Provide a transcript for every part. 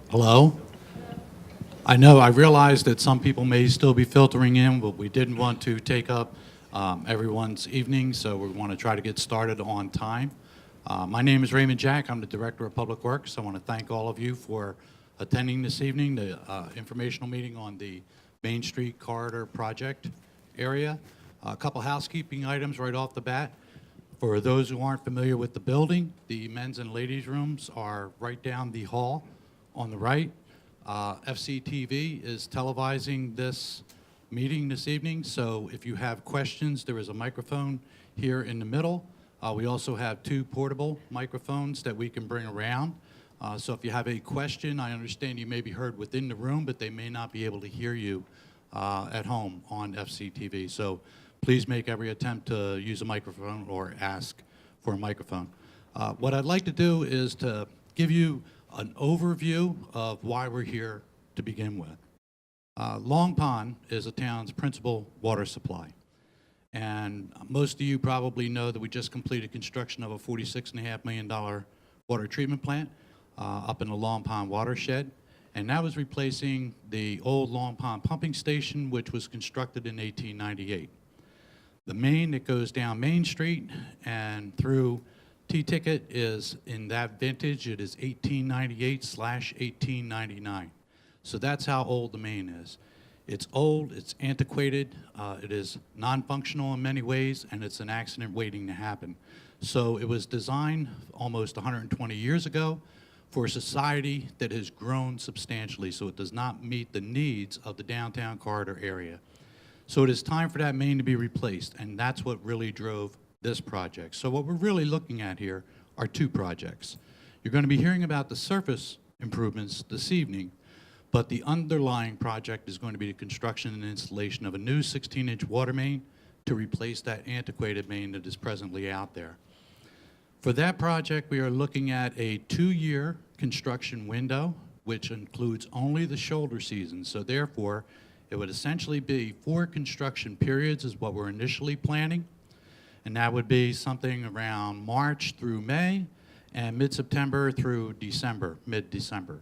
Hello? I realize that some people may still be filtering in, but we didn't want to take up everyone's evening, so we want to try to get started on time. My name is Raymond Jack. I'm the Director of Public Works. I want to thank all of you for attending this evening, the informational meeting on the Main Street Corridor project area. A couple housekeeping items right off the bat. For those who aren't familiar with the building, the men's and ladies' rooms are right down the hall on the right. FCTV is televising this meeting this evening, so if you have questions, there is a microphone here in the middle. We also have two portable microphones that we can bring around. So if you have a question, I understand you may be heard within the room, but they may not be able to hear you at home on FCTV. So please make every attempt to use a microphone or ask for a microphone. What I'd like to do is to give you an overview of why we're here to begin with. Long Pond is the town's principal water supply. And most of you probably know that we just completed construction of a $46.5 million water treatment plant up in the Long Pond watershed. And that was replacing the old Long Pond pumping station, which was constructed in 1898. The main that goes down Main Street and through T-Ticket is in that vintage. It is 1898/1899. So that's how old the main is. It's old, it's antiquated, it is non-functional in many ways, and it's an accident waiting to happen. So it was designed almost 120 years ago for a society that has grown substantially, so it does not meet the needs of the downtown corridor area. So it is time for that main to be replaced, and that's what really drove this project. So what we're really looking at here are two projects. You're going to be hearing about the surface improvements this evening, but the underlying project is going to be the construction and installation of a new 16-inch water main to replace that antiquated main that is presently out there. For that project, we are looking at a 2-year construction window, which includes only the shoulder season. So therefore, it would essentially be 4 construction periods is what we're initially planning. And that would be something around March through May and mid-September through December, mid-December,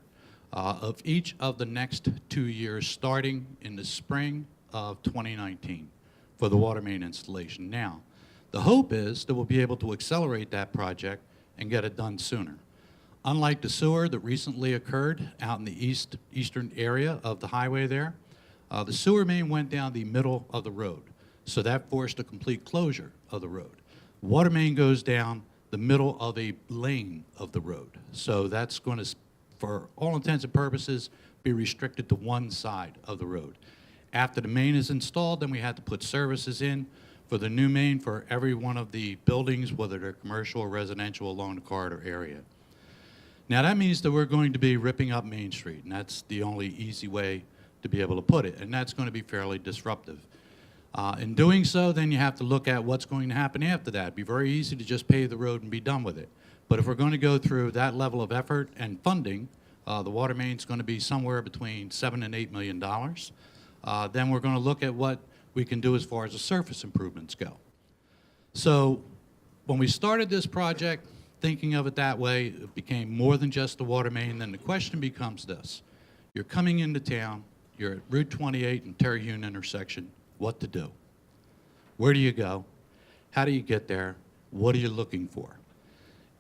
of each of the next 2 years, starting in the spring of 2019 for the water main installation. Now, the hope is that we'll be able to accelerate that project and get it done sooner. Unlike the sewer that recently occurred out in the eastern area of the highway there, the sewer main went down the middle of the road. So that forced a complete closure of the road. Water main goes down the middle of a lane of the road. So that's going to, for all intents and purposes, be restricted to one side of the road. After the main is installed, then we had to put services in for the new main for every one of the buildings, whether they're commercial or residential, along the corridor area. Now that means that we're going to be ripping up Main Street, and that's the only easy way to be able to put it, and that's going to be fairly disruptive. In doing so, then you have to look at what's going to happen after that. It'd be very easy to just pave the road and be done with it. But if we're going to go through that level of effort and funding, the water main's going to be somewhere between $7 and $8 million. Then we're going to look at what we can do as far as the surface improvements go. So when we started this project, thinking of it that way, it became more than just the water main. Then the question becomes this. You're coming into town, you're at Route 28 and Terhune intersection. What to do? Where do you go? How do you get there? What are you looking for?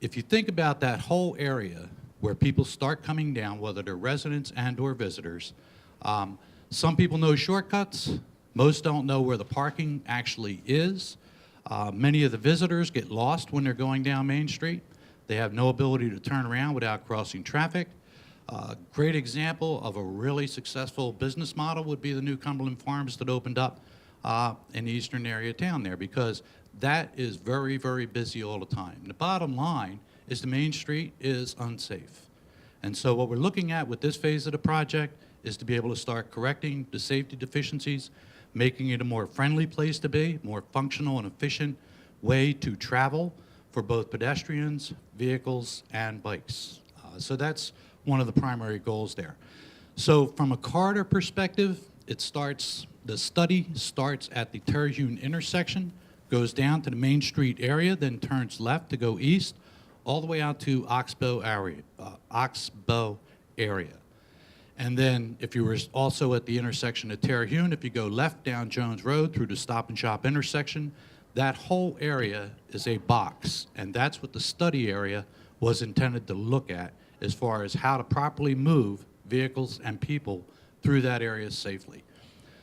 If you think about that whole area where people start coming down, whether they're residents and or visitors, some people know shortcuts. Most don't know where the parking actually is. Many of the visitors get lost when they're going down Main Street. They have no ability to turn around without crossing traffic. Great example of a really successful business model would be the new Cumberland Farms that opened up in the eastern area of town there, because that is very, very busy all the time. And the bottom line is the Main Street is unsafe. And so what we're looking at with this phase of the project is to be able to start correcting the safety deficiencies, making it a more friendly place to be, more functional and efficient way to travel for both pedestrians, vehicles, and bikes. So that's one of the primary goals there. So from a corridor perspective, the study starts at the Terhune intersection, goes down to the Main Street area, then turns left to go east, all the way out to Oxbow area. And then if you were also at the intersection of Terhune, if you go left down Jones Road through the Stop and Shop intersection, that whole area is a box. And that's what the study area was intended to look at as far as how to properly move vehicles and people through that area safely.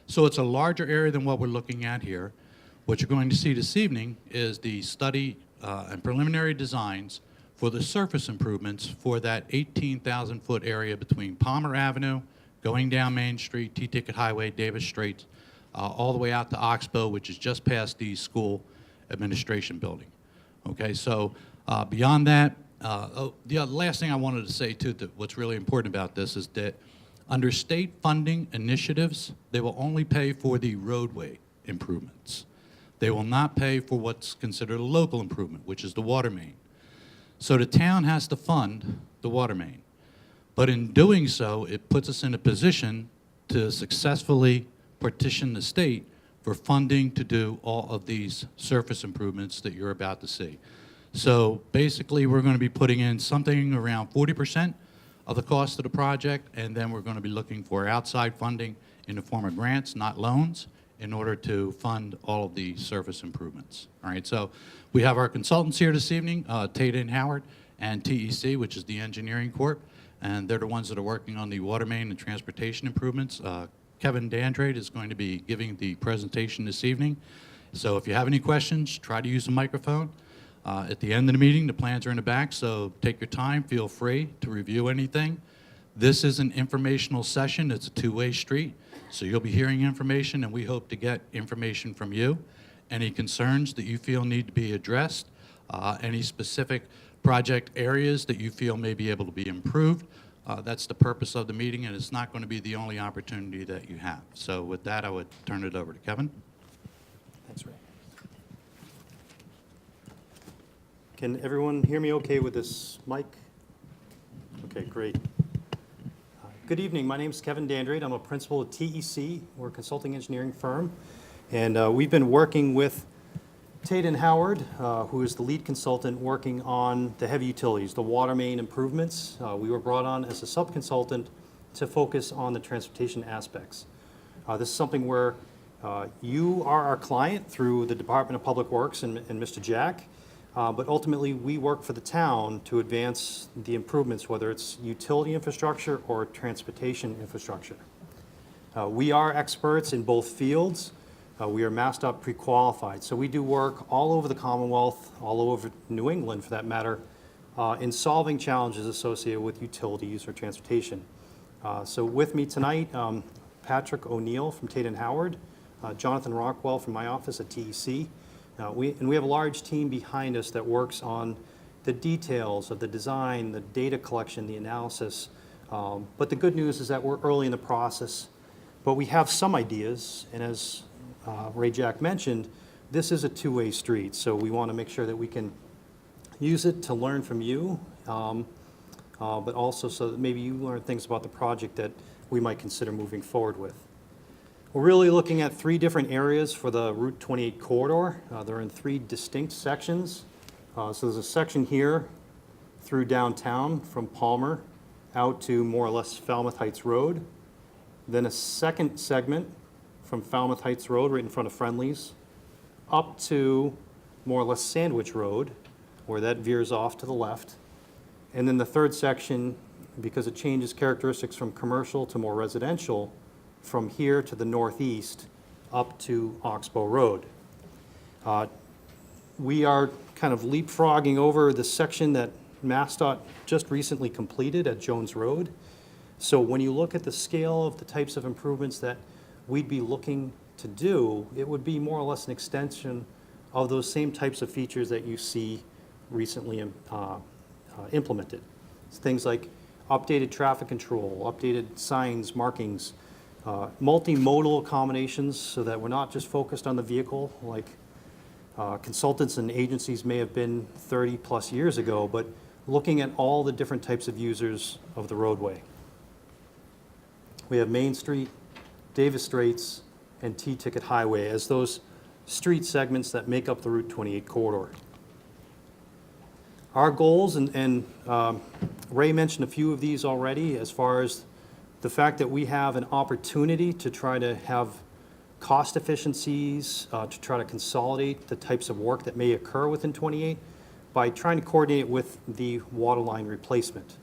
So it's a larger area than what we're looking at here. What you're going to see this evening is the study and preliminary designs for the surface improvements for that 18,000-foot area between Palmer Avenue, going down Main Street, T-Ticket Highway, Davis Straits, all the way out to Oxbow, which is just past the school administration building. Okay, so beyond that, the last thing I wanted to say too, that what's really important about this is that under state funding initiatives, they will only pay for the roadway improvements. They will not pay for what's considered a local improvement, which is the water main. So the town has to fund the water main. But in doing so, it puts us in a position to successfully partition the state for funding to do all of these surface improvements that you're about to see. So basically, we're going to be putting in something around 40% of the cost of the project, and then we're going to be looking for outside funding in the form of grants, not loans, in order to fund all of the surface improvements. All right, so we have our consultants here this evening, Tate and Howard and TEC, which is the engineering corp, and they're the ones that are working on the water main and transportation improvements. Kevin Dandrade is going to be giving the presentation this evening. So if you have any questions, try to use the microphone. At the end of the meeting, the plans are in the back, so take your time, feel free to review anything. This is an informational session. It's a two-way street. So you'll be hearing information, and we hope to get information from you. Any concerns that you feel need to be addressed, any specific project areas that you feel may be able to be improved. That's the purpose of the meeting, and it's not going to be the only opportunity that you have. So with that, I would turn it over to Kevin. Thanks, Ray. Can everyone hear me okay with this mic? Okay, great. Good evening. My name is Kevin Dandrade. I'm a principal at TEC. We're a consulting engineering firm. And we've been working with Tate and Howard, who is the lead consultant working on the heavy utilities, the water main improvements. We were brought on as a sub-consultant to focus on the transportation aspects. This is something where you are our client through the Department of Public Works and Mr. Jack. But ultimately, we work for the town to advance the improvements, whether it's utility infrastructure or transportation infrastructure. We are experts in both fields. We are MassDOT pre-qualified. So we do work all over the Commonwealth, all over New England for that matter, in solving challenges associated with utilities or transportation. So with me tonight, Patrick O'Neill from Tate and Howard, Jonathan Rockwell from my office at TEC. We have a large team behind us that works on the details of the design, the data collection, the analysis. But the good news is that we're early in the process, but we have some ideas. And as Ray Jack mentioned, this is a two-way street. So we want to make sure that we can use it to learn from you, but also so that maybe you learn things about the project that we might consider moving forward with. We're really looking at three different areas for the Route 28 corridor. They're in three distinct sections. So there's a section here through downtown from Palmer out to more or less Falmouth Heights Road. Then a second segment from Falmouth Heights Road right in front of Friendly's up to more or less Sandwich Road, where that veers off to the left. And then the third section, because it changes characteristics from commercial to more residential, from here to the northeast up to Oxbow Road. We are kind of leapfrogging over the section that MassDOT just recently completed at Jones Road. So when you look at the scale of the types of improvements that we'd be looking to do, it would be more or less an extension of those same types of features that you see recently implemented. It's things like updated traffic control, updated signs, markings, multimodal accommodations so that we're not just focused on the vehicle like consultants and agencies may have been 30 plus years ago, but looking at all the different types of users of the roadway. We have Main Street, Davis Straits, and T-Ticket Highway as those street segments that make up the Route 28 corridor. Our goals, and Ray mentioned a few of these already as far as The fact that we have an opportunity to try to have cost efficiencies, to try to consolidate the types of work that may occur within 28 by trying to coordinate with the water line replacement.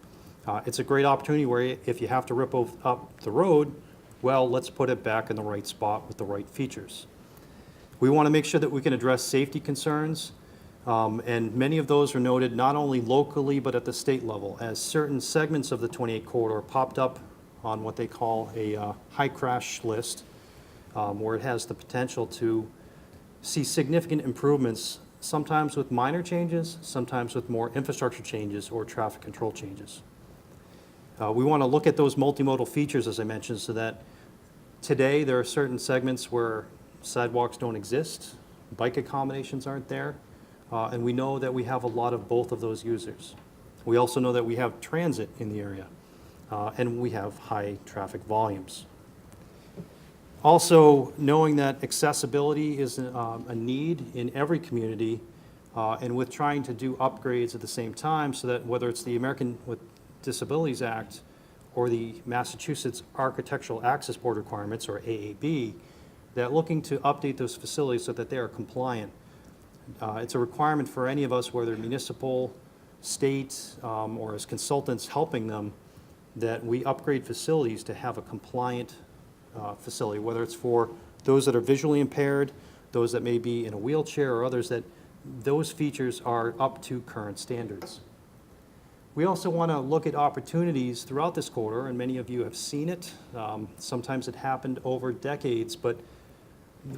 It's a great opportunity where if you have to rip up the road, well, let's put it back in the right spot with the right features. We want to make sure that we can address safety concerns, and many of those are noted not only locally but at the state level, as certain segments of the 28 corridor popped up on what they call a high crash list, where it has the potential to see significant improvements, sometimes with minor changes, sometimes with more infrastructure changes or traffic control changes. We want to look at those multimodal features, as I mentioned, so that today there are certain segments where sidewalks don't exist, bike accommodations aren't there, and we know that we have a lot of both of those users. We also know that we have transit in the area, and we have high traffic volumes. Also, knowing that accessibility is a need in every community, and with trying to do upgrades at the same time, so that whether it's the American with Disabilities Act or the Massachusetts Architectural Access Board requirements, or AAB, that looking to update those facilities so that they are compliant. It's a requirement for any of us, whether municipal, state, or as consultants helping them, that we upgrade facilities to have a compliant facility, whether it's for those that are visually impaired, those that may be in a wheelchair, or others, that those features are up to current standards. We also want to look at opportunities throughout this corridor, and many of you have seen it. Sometimes it happened over decades, but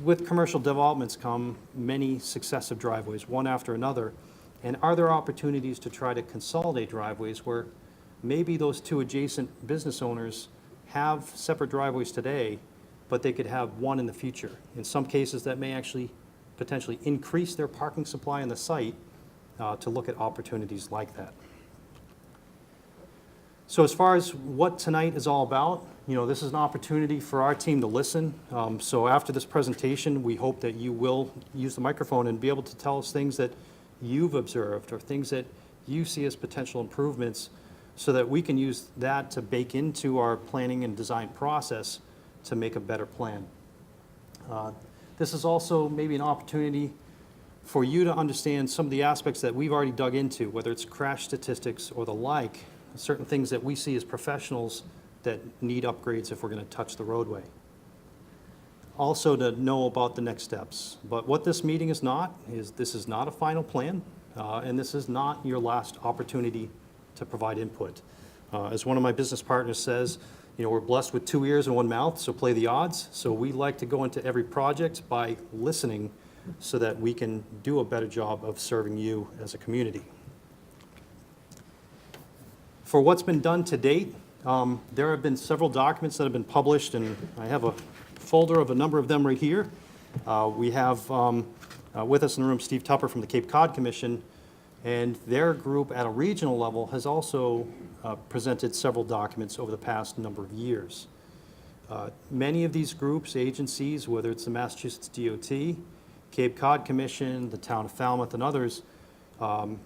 with commercial developments come many successive driveways, one after another. And are there opportunities to try to consolidate driveways where maybe those two adjacent business owners have separate driveways today, but they could have one in the future? In some cases, that may actually potentially increase their parking supply on the site, to look at opportunities like that. So as far as what tonight is all about, this is an opportunity for our team to listen. So after this presentation, we hope that you will use the microphone and be able to tell us things that you've observed or things that you see as potential improvements, so that we can use that to bake into our planning and design process to make a better plan. This is also maybe an opportunity for you to understand some of the aspects that we've already dug into, whether it's crash statistics or the like, certain things that we see as professionals that need upgrades if we're going to touch the roadway. Also to know about the next steps. But what this meeting is not, is this is not a final plan, and this is not your last opportunity to provide input. As one of my business partners says, we're blessed with 2 ears and 1 mouth, so play the odds. So we like to go into every project by listening so that we can do a better job of serving you as a community. For what's been done to date, there have been several documents that have been published, and I have a folder of a number of them right here. We have with us in the room Steve Tupper from the Cape Cod Commission, and their group at a regional level has also presented several documents over the past number of years. Many of these groups, agencies, whether it's the Massachusetts DOT, Cape Cod Commission, the town of Falmouth, and others,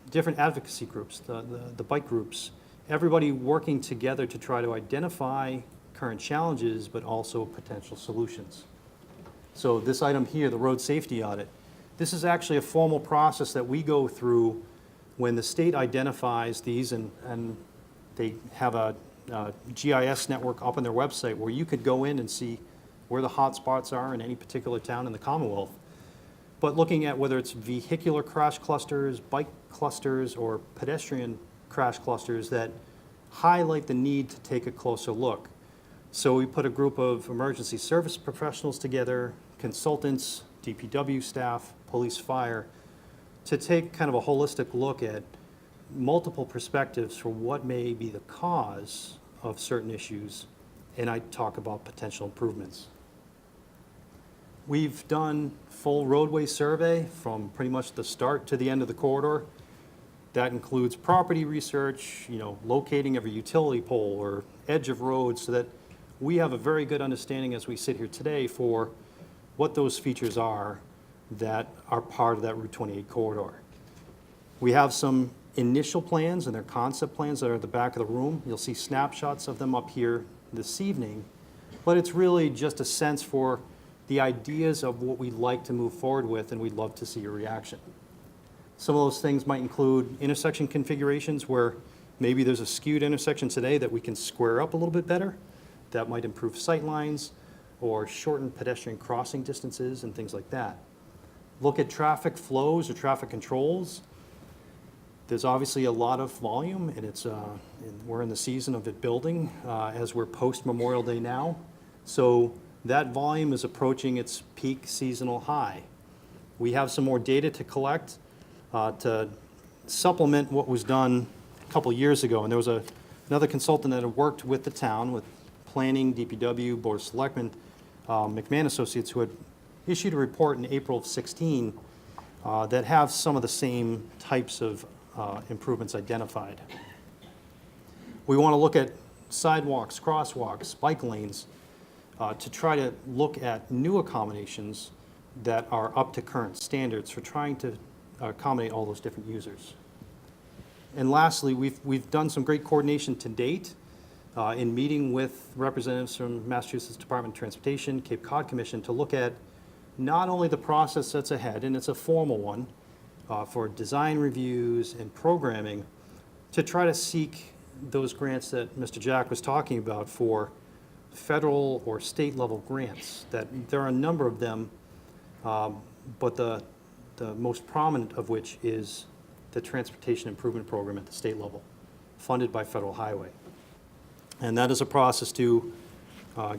different advocacy groups, the bike groups, everybody working together to try to identify current challenges, but also potential solutions. So this item here, the road safety audit, this is actually a formal process that we go through when the state identifies these, and they have a GIS network up on their website where you could go in and see where the hot spots are in any particular town in the Commonwealth. But looking at whether it's vehicular crash clusters, bike clusters, or pedestrian crash clusters that highlight the need to take a closer look. So we put a group of emergency service professionals together, consultants, DPW staff, police, fire, to take kind of a holistic look at multiple perspectives for what may be the cause of certain issues, and I talk about potential improvements. We've done full roadway survey from pretty much the start to the end of the corridor. That includes property research, locating every utility pole or edge of road, so that we have a very good understanding as we sit here today for what those features are that are part of that Route 28 corridor. We have some initial plans, and they're concept plans that are at the back of the room. You'll see snapshots of them up here this evening, but it's really just a sense for the ideas of what we'd like to move forward with, and we'd love to see your reaction. Some of those things might include intersection configurations where maybe there's a skewed intersection today that we can square up a little bit better. That might improve sight lines or shorten pedestrian crossing distances and things like that. Look at traffic flows or traffic controls. There's obviously a lot of volume, and we're in the season of it building as we're post-Memorial Day now. So that volume is approaching its peak seasonal high. We have some more data to collect to supplement what was done a couple years ago. And there was another consultant that had worked with the town, with planning, DPW, Board of Selectmen, McMahon Associates, who had issued a report in April of 16 that have some of the same types of improvements identified. We want to look at sidewalks, crosswalks, bike lanes, to try to look at new accommodations that are up to current standards for trying to accommodate all those different users. And lastly, we've done some great coordination to date in meeting with representatives from Massachusetts Department of Transportation, Cape Cod Commission, to look at not only the process that's ahead, and it's a formal one, for design reviews and programming, to try to seek those grants that Mr. Jack was talking about for federal or state level grants. That there are a number of them, but the most prominent of which is the Transportation Improvement Program at the state level, funded by Federal Highway. And that is a process to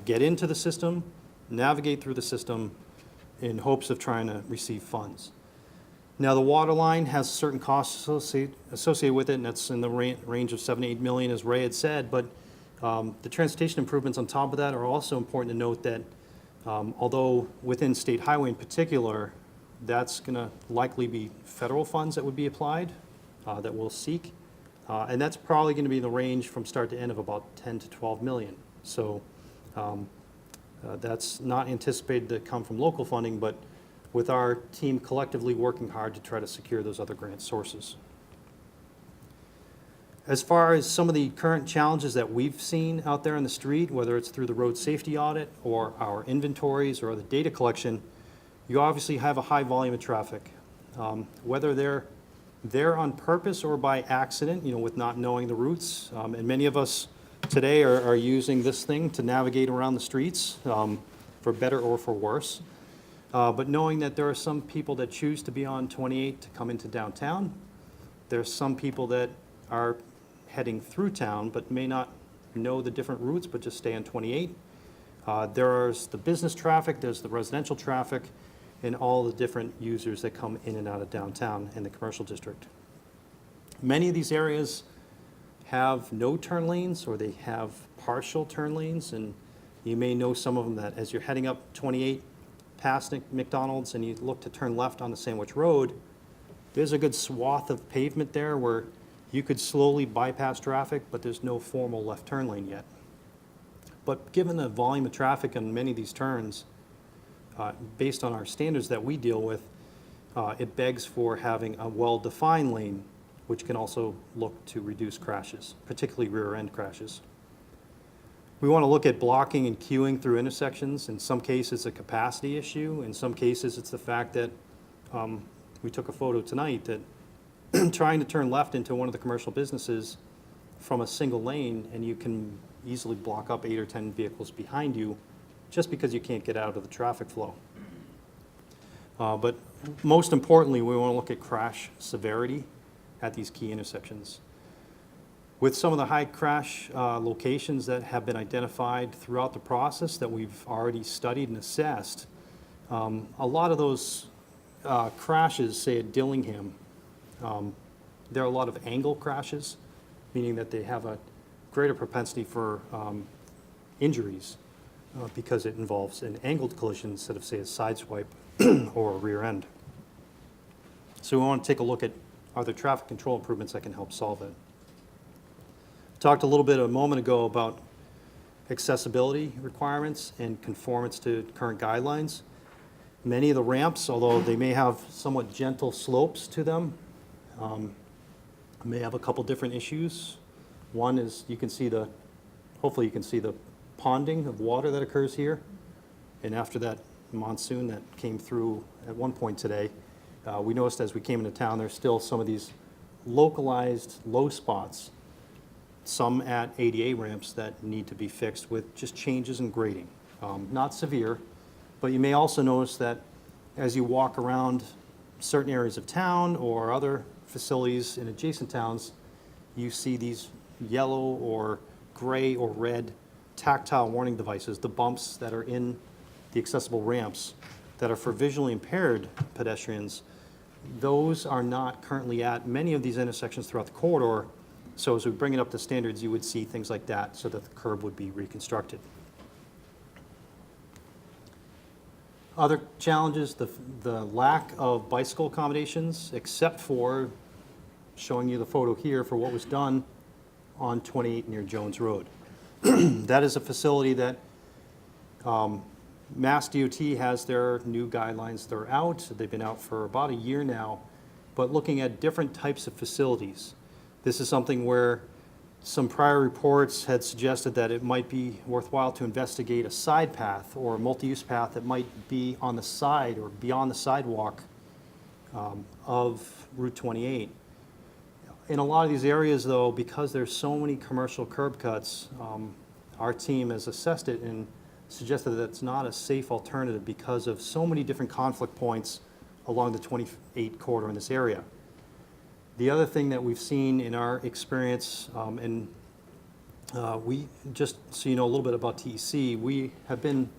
get into the system, navigate through the system in hopes of trying to receive funds. Now, the water line has certain costs associated with it, and that's in the range of 7 to 8 million, as Ray had said, but the transportation improvements on top of that are also important to note that although within state highway in particular, that's going to likely be federal funds that would be applied, that we'll seek. And that's probably going to be in the range from start to end of about 10 to 12 million. So that's not anticipated to come from local funding, but with our team collectively working hard to try to secure those other grant sources. As far as some of the current challenges that we've seen out there in the street, whether it's through the road safety audit or our inventories or the data collection, you obviously have a high volume of traffic. Whether they're there on purpose or by accident, with not knowing the routes. And many of us today are using this thing to navigate around the streets, for better or for worse. But knowing that there are some people that choose to be on 28 to come into downtown. There's some people that are heading through town but may not know the different routes but just stay on 28. There's the business traffic, there's the residential traffic, and all the different users that come in and out of downtown and the commercial district. Many of these areas have no turn lanes, or they have partial turn lanes, and you may know some of them that as you're heading up 28 past McDonald's and you look to turn left on the Sandwich Road, there's a good swath of pavement there where you could slowly bypass traffic, but there's no formal left turn lane yet. But given the volume of traffic on many of these turns, based on our standards that we deal with, it begs for having a well-defined lane, which can also look to reduce crashes, particularly rear-end crashes. We want to look at blocking and queuing through intersections. In some cases, it's a capacity issue. In some cases, it's the fact that we took a photo tonight that trying to turn left into one of the commercial businesses from a single lane, and you can easily block up 8 or 10 vehicles behind you just because you can't get out of the traffic flow. But most importantly, we want to look at crash severity at these key intersections. With some of the high crash locations that have been identified throughout the process that we've already studied and assessed, a lot of those crashes, say at Dillingham, there are a lot of angle crashes, meaning that they have a greater propensity for injuries because it involves an angled collision instead of, say, a side swipe or a rear end. So we want to take a look at, are there traffic control improvements that can help solve it? Talked a little bit a moment ago about accessibility requirements and conformance to current guidelines. Many of the ramps, although they may have somewhat gentle slopes to them, may have a couple different issues. One is hopefully you can see the ponding of water that occurs here. And after that monsoon that came through at one point today, we noticed as we came into town, there's still some of these localized low spots, some at ADA ramps that need to be fixed with just changes in grading. Not severe, but you may also notice that as you walk around certain areas of town or other facilities in adjacent towns, you see these yellow or gray or red tactile warning devices, the bumps that are in the accessible ramps that are for visually impaired pedestrians. Those are not currently at many of these intersections throughout the corridor. So as we bring it up to standards, you would see things like that so that the curb would be reconstructed. Other challenges, the lack of bicycle accommodations, except for showing you the photo here for what was done on 28 near Jones Road. That is a facility that Mass DOT has their new guidelines. They're out. They've been out for about a year now, but looking at different types of facilities. This is something where some prior reports had suggested that it might be worthwhile to investigate a side path or a multi-use path that might be on the side or beyond the sidewalk of Route 28. In a lot of these areas, though, because there's so many commercial curb cuts, our team has assessed it and suggested that it's not a safe alternative because of so many different conflict points along the 28 corridor in this area. The other thing that we've seen in our experience, we, just so you know a little bit about TEC, we have been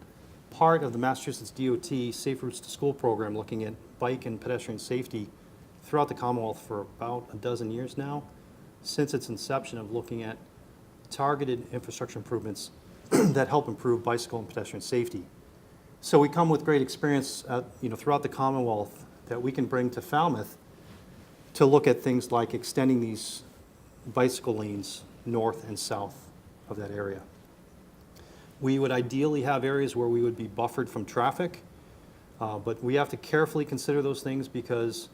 part of the Massachusetts DOT Safe Routes to School program looking at bike and pedestrian safety throughout the Commonwealth for about a dozen years now, since its inception of looking at targeted infrastructure improvements that help improve bicycle and pedestrian safety. So we come with great experience throughout the Commonwealth that we can bring to Falmouth to look at things like extending these bicycle lanes north and south of that area. We would ideally have areas where we would be buffered from traffic, but we have to carefully consider those things because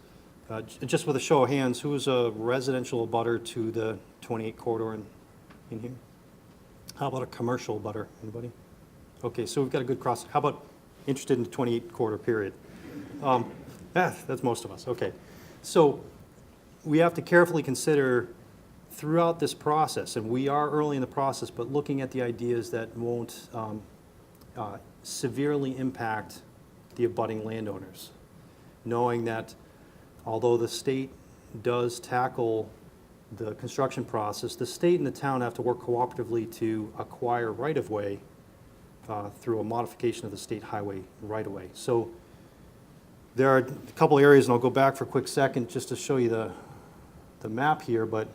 just with a show of hands, who is a residential abutter to the 28 corridor in here? How about a commercial abutter? Anybody? Okay, so we've got a good cross. How about interested in the 28 corridor period? That's most of us. Okay, so we have to carefully consider throughout this process, and we are early in the process, but looking at the ideas that won't severely impact the abutting landowners, knowing that although the state does tackle the construction process, the state and the town have to work cooperatively to acquire right-of-way through a modification of the state highway right-of-way. So there are a couple areas, and I'll go back for a quick second just to show you the map here, but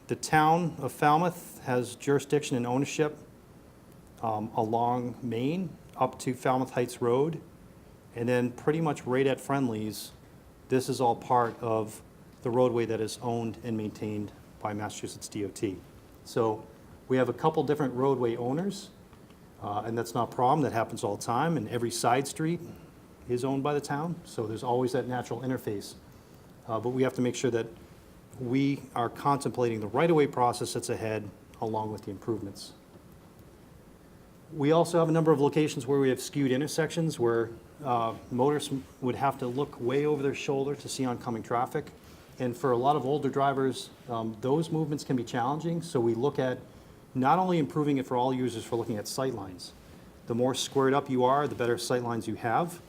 the town of Falmouth has jurisdiction and ownership along Main up to Falmouth Heights Road, and then pretty much right at Friendly's, this is all part of the roadway that is owned and maintained by Massachusetts DOT. So we have a couple different roadway owners, and that's not a problem. That happens all the time, and every side street is owned by the town, so there's always that natural interface. But we have to make sure that we are contemplating the right-of-way process that's ahead along with the improvements. We also have a number of locations where we have skewed intersections where motorists would have to look way over their shoulder to see oncoming traffic. And for a lot of older drivers, those movements can be challenging. So we look at not only improving it for all users for looking at sight lines. The more squared up you are, the better sight lines you have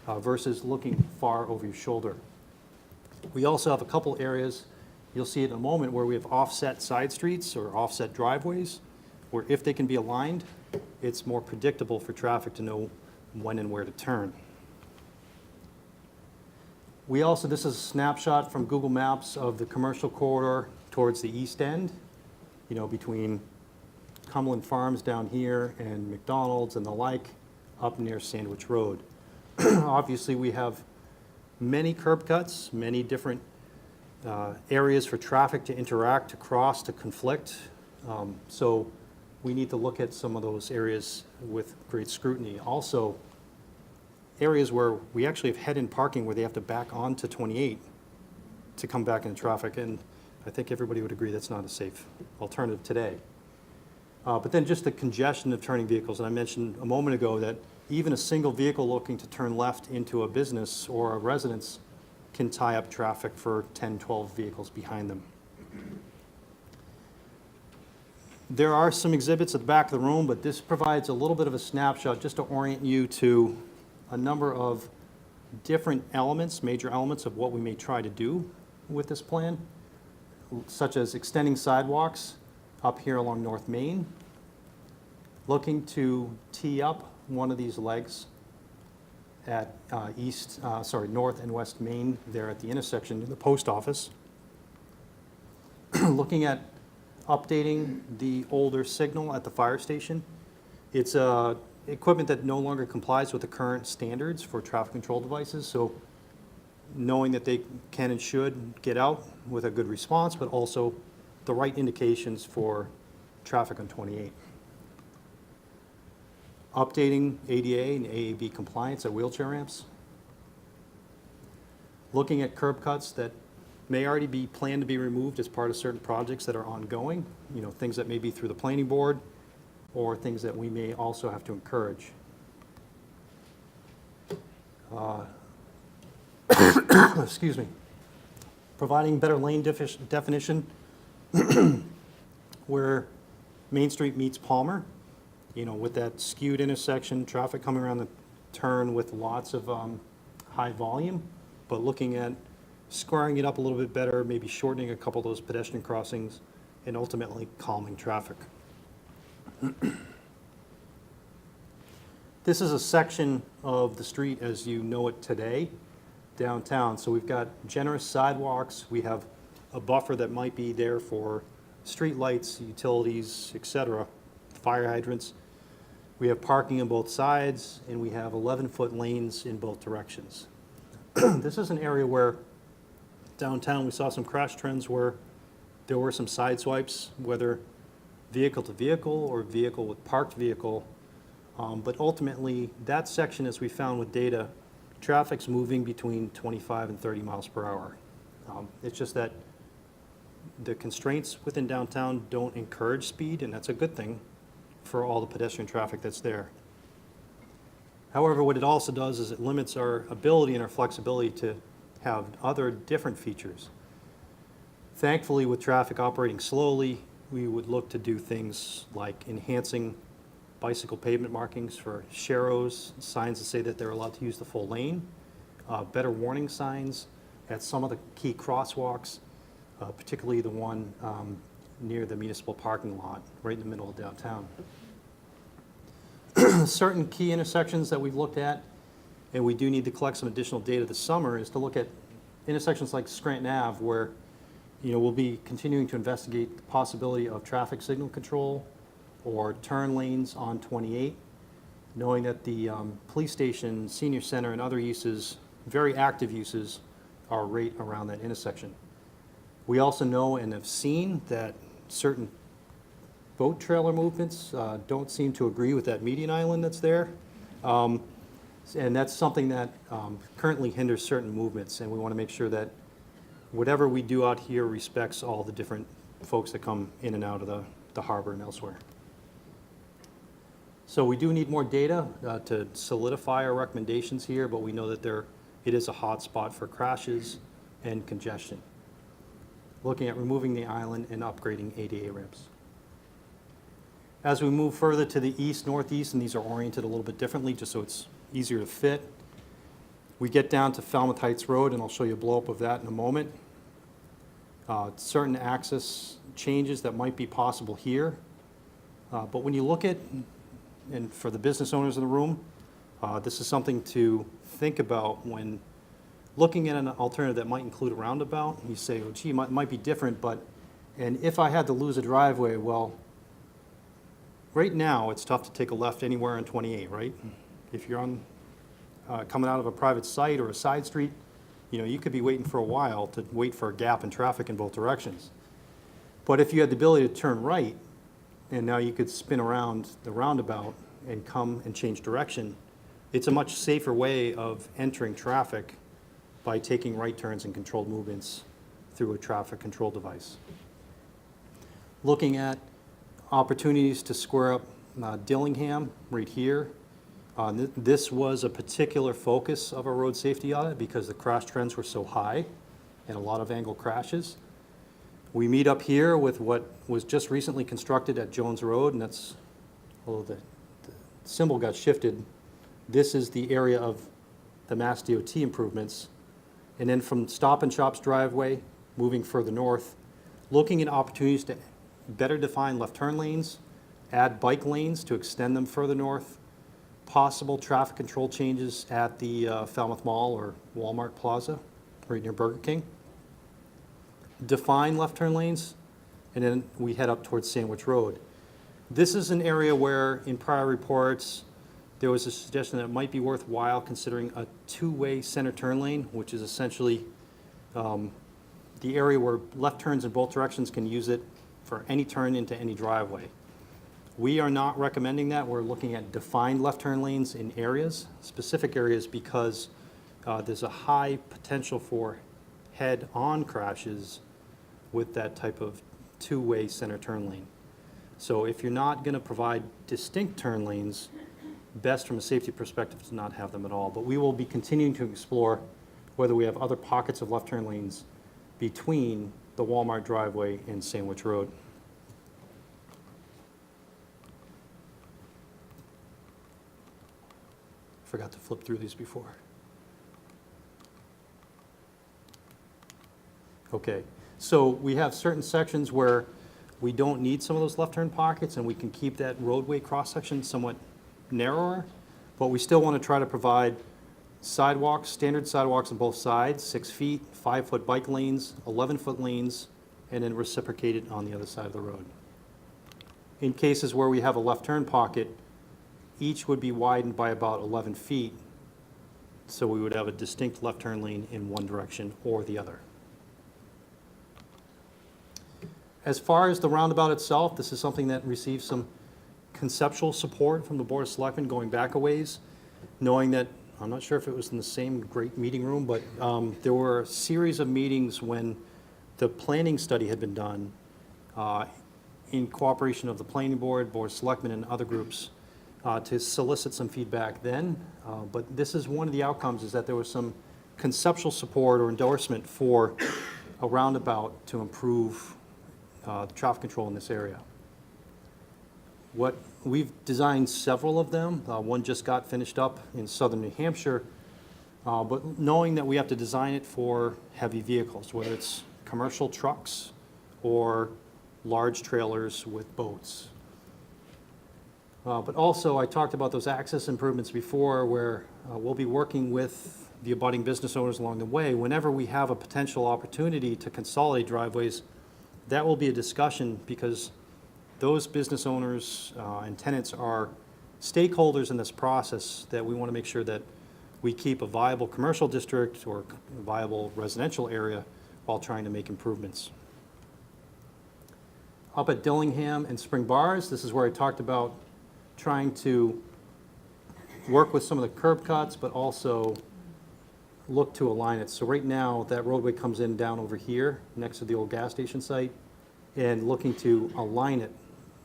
versus looking far over your shoulder. We also have a couple areas, you'll see it in a moment, where we have offset side streets or offset driveways, where if they can be aligned, it's more predictable for traffic to know when and where to turn. We also, this is a snapshot from Google Maps of the commercial corridor towards the east end, between Cumberland Farms down here and McDonald's and the like, up near Sandwich Road. Obviously, we have many curb cuts, many different areas for traffic to interact, to cross, to conflict. So we need to look at some of those areas with great scrutiny. Also, areas where we actually have head-in parking where they have to back onto 28 to come back into traffic, and I think everybody would agree that's not a safe alternative today. But then just the congestion of turning vehicles, and I mentioned a moment ago that even a single vehicle looking to turn left into a business or a residence can tie up traffic for 10, 12 vehicles behind them. There are some exhibits at the back of the room, but this provides a little bit of a snapshot just to orient you to a number of different elements, major elements of what we may try to do with this plan, such as extending sidewalks up here along North Main, looking to tee up one of these legs at North and West Main there at the intersection of the post office, looking at updating the older signal at the fire station. It's equipment that no longer complies with the current standards for traffic control devices, so knowing that they can and should get out with a good response, but also the right indications for traffic on 28. Updating ADA and AAB compliance at wheelchair ramps. Looking at curb cuts that may already be planned to be removed as part of certain projects that are ongoing, things that may be through the planning board or things that we may also have to encourage. Excuse me. Providing better lane definition where Main Street meets Palmer, with that skewed intersection, traffic coming around the turn with lots of high volume, but looking at squaring it up a little bit better, maybe shortening a couple of those pedestrian crossings, and ultimately calming traffic. This is a section of the street as you know it today, downtown. So we've got generous sidewalks. We have a buffer that might be there for street lights, utilities, etc., fire hydrants. We have parking on both sides, and we have 11-foot lanes in both directions. This is an area where downtown we saw some crash trends where there were some side swipes, whether vehicle to vehicle or vehicle with parked vehicle. But ultimately, that section, as we found with data, traffic's moving between 25 and 30 miles per hour. It's just that the constraints within downtown don't encourage speed, and that's a good thing for all the pedestrian traffic that's there. However, what it also does is it limits our ability and our flexibility to have other different features. Thankfully, with traffic operating slowly, we would look to do things like enhancing bicycle pavement markings for sharrows, signs that say that they're allowed to use the full lane, better warning signs at some of the key crosswalks, particularly the one near the municipal parking lot, right in the middle of downtown. Certain key intersections that we've looked at, and we do need to collect some additional data this summer, is to look at intersections like Scranton Ave, where we'll be continuing to investigate the possibility of traffic signal control or turn lanes on 28, knowing that the police station, senior center, and other uses, very active uses, are right around that intersection. We also know and have seen that certain boat trailer movements don't seem to agree with that median island that's there. And that's something that currently hinders certain movements, and we want to make sure that whatever we do out here respects all the different folks that come in and out of the harbor and elsewhere. So we do need more data to solidify our recommendations here, but we know that it is a hot spot for crashes and congestion. Looking at removing the island and upgrading ADA ramps. As we move further to the east, northeast, and these are oriented a little bit differently just so it's easier to fit, we get down to Falmouth Heights Road, and I'll show you a blow-up of that in a moment. Certain access changes that might be possible here. But when you look at, and for the business owners in the room, this is something to think about when looking at an alternative that might include a roundabout. You say, well, gee, it might be different, and if I had to lose a driveway, well, right now it's tough to take a left anywhere on 28, right? If you're on coming out of a private site or a side street, you could be waiting for a while to wait for a gap in traffic in both directions. But if you had the ability to turn right, and now you could spin around the roundabout and come and change direction, it's a much safer way of entering traffic by taking right turns and controlled movements through a traffic control device. Looking at Opportunities to square up Dillingham right here. This was a particular focus of our road safety audit because the crash trends were so high and a lot of angle crashes. We meet up here with what was just recently constructed at Jones Road, and that's, although the symbol got shifted, this is the area of the Mass DOT improvements. And then from Stop and Shop's driveway, moving further north, looking at opportunities to better define left turn lanes, add bike lanes to extend them further north, possible traffic control changes at the Falmouth Mall or Walmart Plaza, right near Burger King. Define left turn lanes, and then we head up towards Sandwich Road. This is an area where, in prior reports, there was a suggestion that it might be worthwhile considering a two-way center turn lane, which is essentially the area where left turns in both directions can use it for any turn into any driveway. We are not recommending that. We're looking at defined left turn lanes in areas, specific areas, because there's a high potential for head-on crashes with that type of two-way center turn lane. So if you're not going to provide distinct turn lanes, best from a safety perspective to not have them at all. But we will be continuing to explore whether we have other pockets of left turn lanes between the Walmart driveway and Sandwich Road. Forgot to flip through these before. Okay, so we have certain sections where we don't need some of those left turn pockets and we can keep that roadway cross-section somewhat narrower, but we still want to try to provide sidewalks, standard sidewalks on both sides, 6 feet, 5-foot bike lanes, 11-foot lanes, and then reciprocated on the other side of the road. In cases where we have a left turn pocket, each would be widened by about 11 feet, so we would have a distinct left turn lane in one direction or the other. As far as the roundabout itself, this is something that received some conceptual support from the Board of Selectmen going back a ways, knowing that, I'm not sure if it was in the same great meeting room, but there were a series of meetings when the planning study had been done in cooperation of the Planning Board, Board of Selectmen, and other groups to solicit some feedback then. But this is one of the outcomes, is that there was some conceptual support or endorsement for a roundabout to improve traffic control in this area. We've designed several of them. One just got finished up in southern New Hampshire, but knowing that we have to design it for heavy vehicles, whether it's commercial trucks or large trailers with boats. But also, I talked about those access improvements before, where we'll be working with the abutting business owners along the way. Whenever we have a potential opportunity to consolidate driveways, that will be a discussion, because those business owners and tenants are stakeholders in this process, that we want to make sure that we keep a viable commercial district or a viable residential area while trying to make improvements. Up at Dillingham and Spring Bars, this is where I talked about trying to work with some of the curb cuts, but also look to align it. So right now, that roadway comes in down over here next to the old gas station site, and looking to align it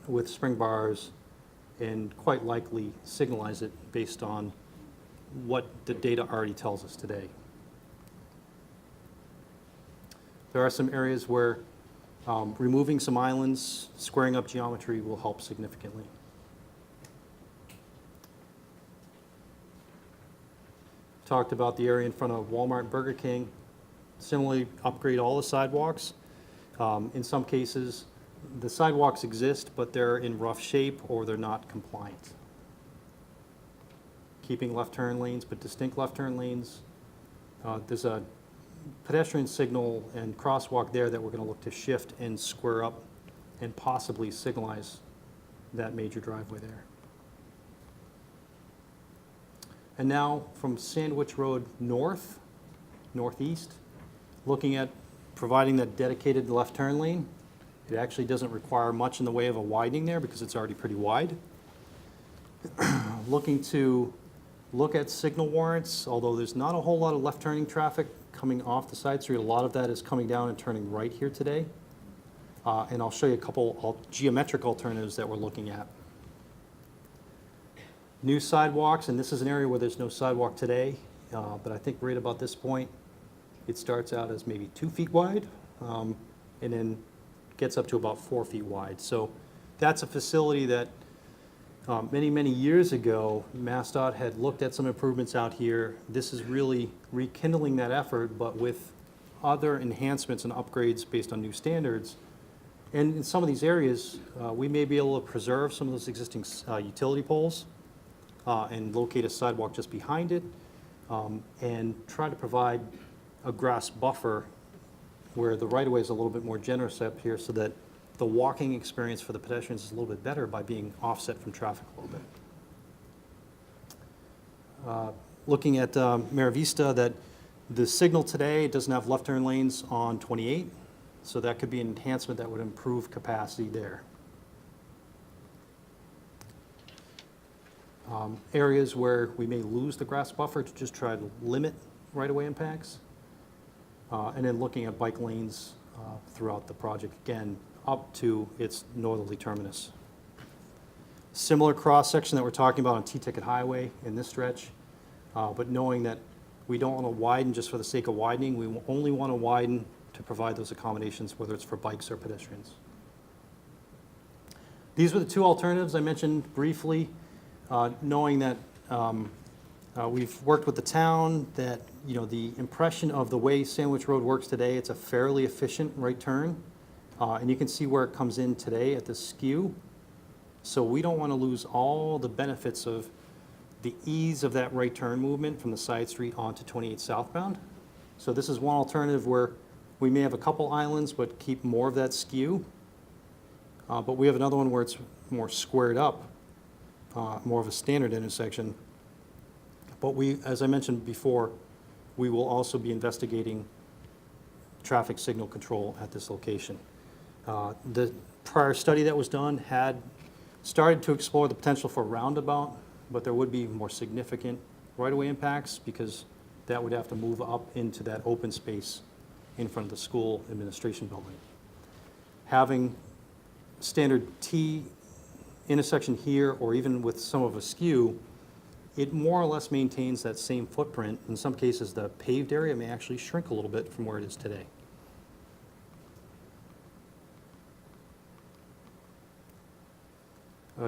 with Spring Bars and quite likely signalize it based on what the data already tells us today. There are some areas where removing some islands, squaring up geometry will help significantly. Talked about the area in front of Walmart and Burger King. Similarly, upgrade all the sidewalks. In some cases, the sidewalks exist, but they're in rough shape or they're not compliant. Keeping left turn lanes, but distinct left turn lanes. There's a pedestrian signal and crosswalk there that we're going to look to shift and square up and possibly signalize that major driveway there. And now from Sandwich Road northeast, looking at providing that dedicated left turn lane. It actually doesn't require much in the way of a widening there because it's already pretty wide. Looking to look at signal warrants, although there's not a whole lot of left turning traffic coming off the side street. A lot of that is coming down and turning right here today. and I'll show you a couple geometric alternatives that we're looking at. New sidewalks, and this is an area where there's no sidewalk today, but I think right about this point, it starts out as maybe 2 feet wide, and then gets up to about 4 feet wide. So that's a facility that many, many years ago, MassDOT had looked at some improvements out here. This is really rekindling that effort, but with other enhancements and upgrades based on new standards. And in some of these areas, we may be able to preserve some of those existing utility poles and locate a sidewalk just behind it, and try to provide a grass buffer where the right-of-way is a little bit more generous up here so that the walking experience for the pedestrians is a little bit better by being offset from traffic a little bit. Looking at Mara Vista, that the signal today doesn't have left turn lanes on 28, so that could be an enhancement that would improve capacity there. Areas where we may lose the grass buffer to just try to limit right-of-way impacts. And then looking at bike lanes throughout the project, again, up to its northerly terminus. Similar cross-section that we're talking about on T-Ticket Highway in this stretch, but knowing that we don't want to widen just for the sake of widening. We only want to widen to provide those accommodations, whether it's for bikes or pedestrians. These were the two alternatives I mentioned briefly, knowing that we've worked with the town, that the impression of the way Sandwich Road works today, it's a fairly efficient right turn. And you can see where it comes in today at the skew. So we don't want to lose all the benefits of the ease of that right turn movement from the side street onto 28 southbound. So this is one alternative where we may have a couple islands but keep more of that skew. But we have another one where it's more squared up, more of a standard intersection. But we, as I mentioned before, we will also be investigating traffic signal control at this location. The prior study that was done had started to explore the potential for a roundabout, but there would be more significant right-of-way impacts because that would have to move up into that open space in front of the school administration building. Having standard T intersection here, or even with some of a skew, it more or less maintains that same footprint. In some cases, the paved area may actually shrink a little bit from where it is today.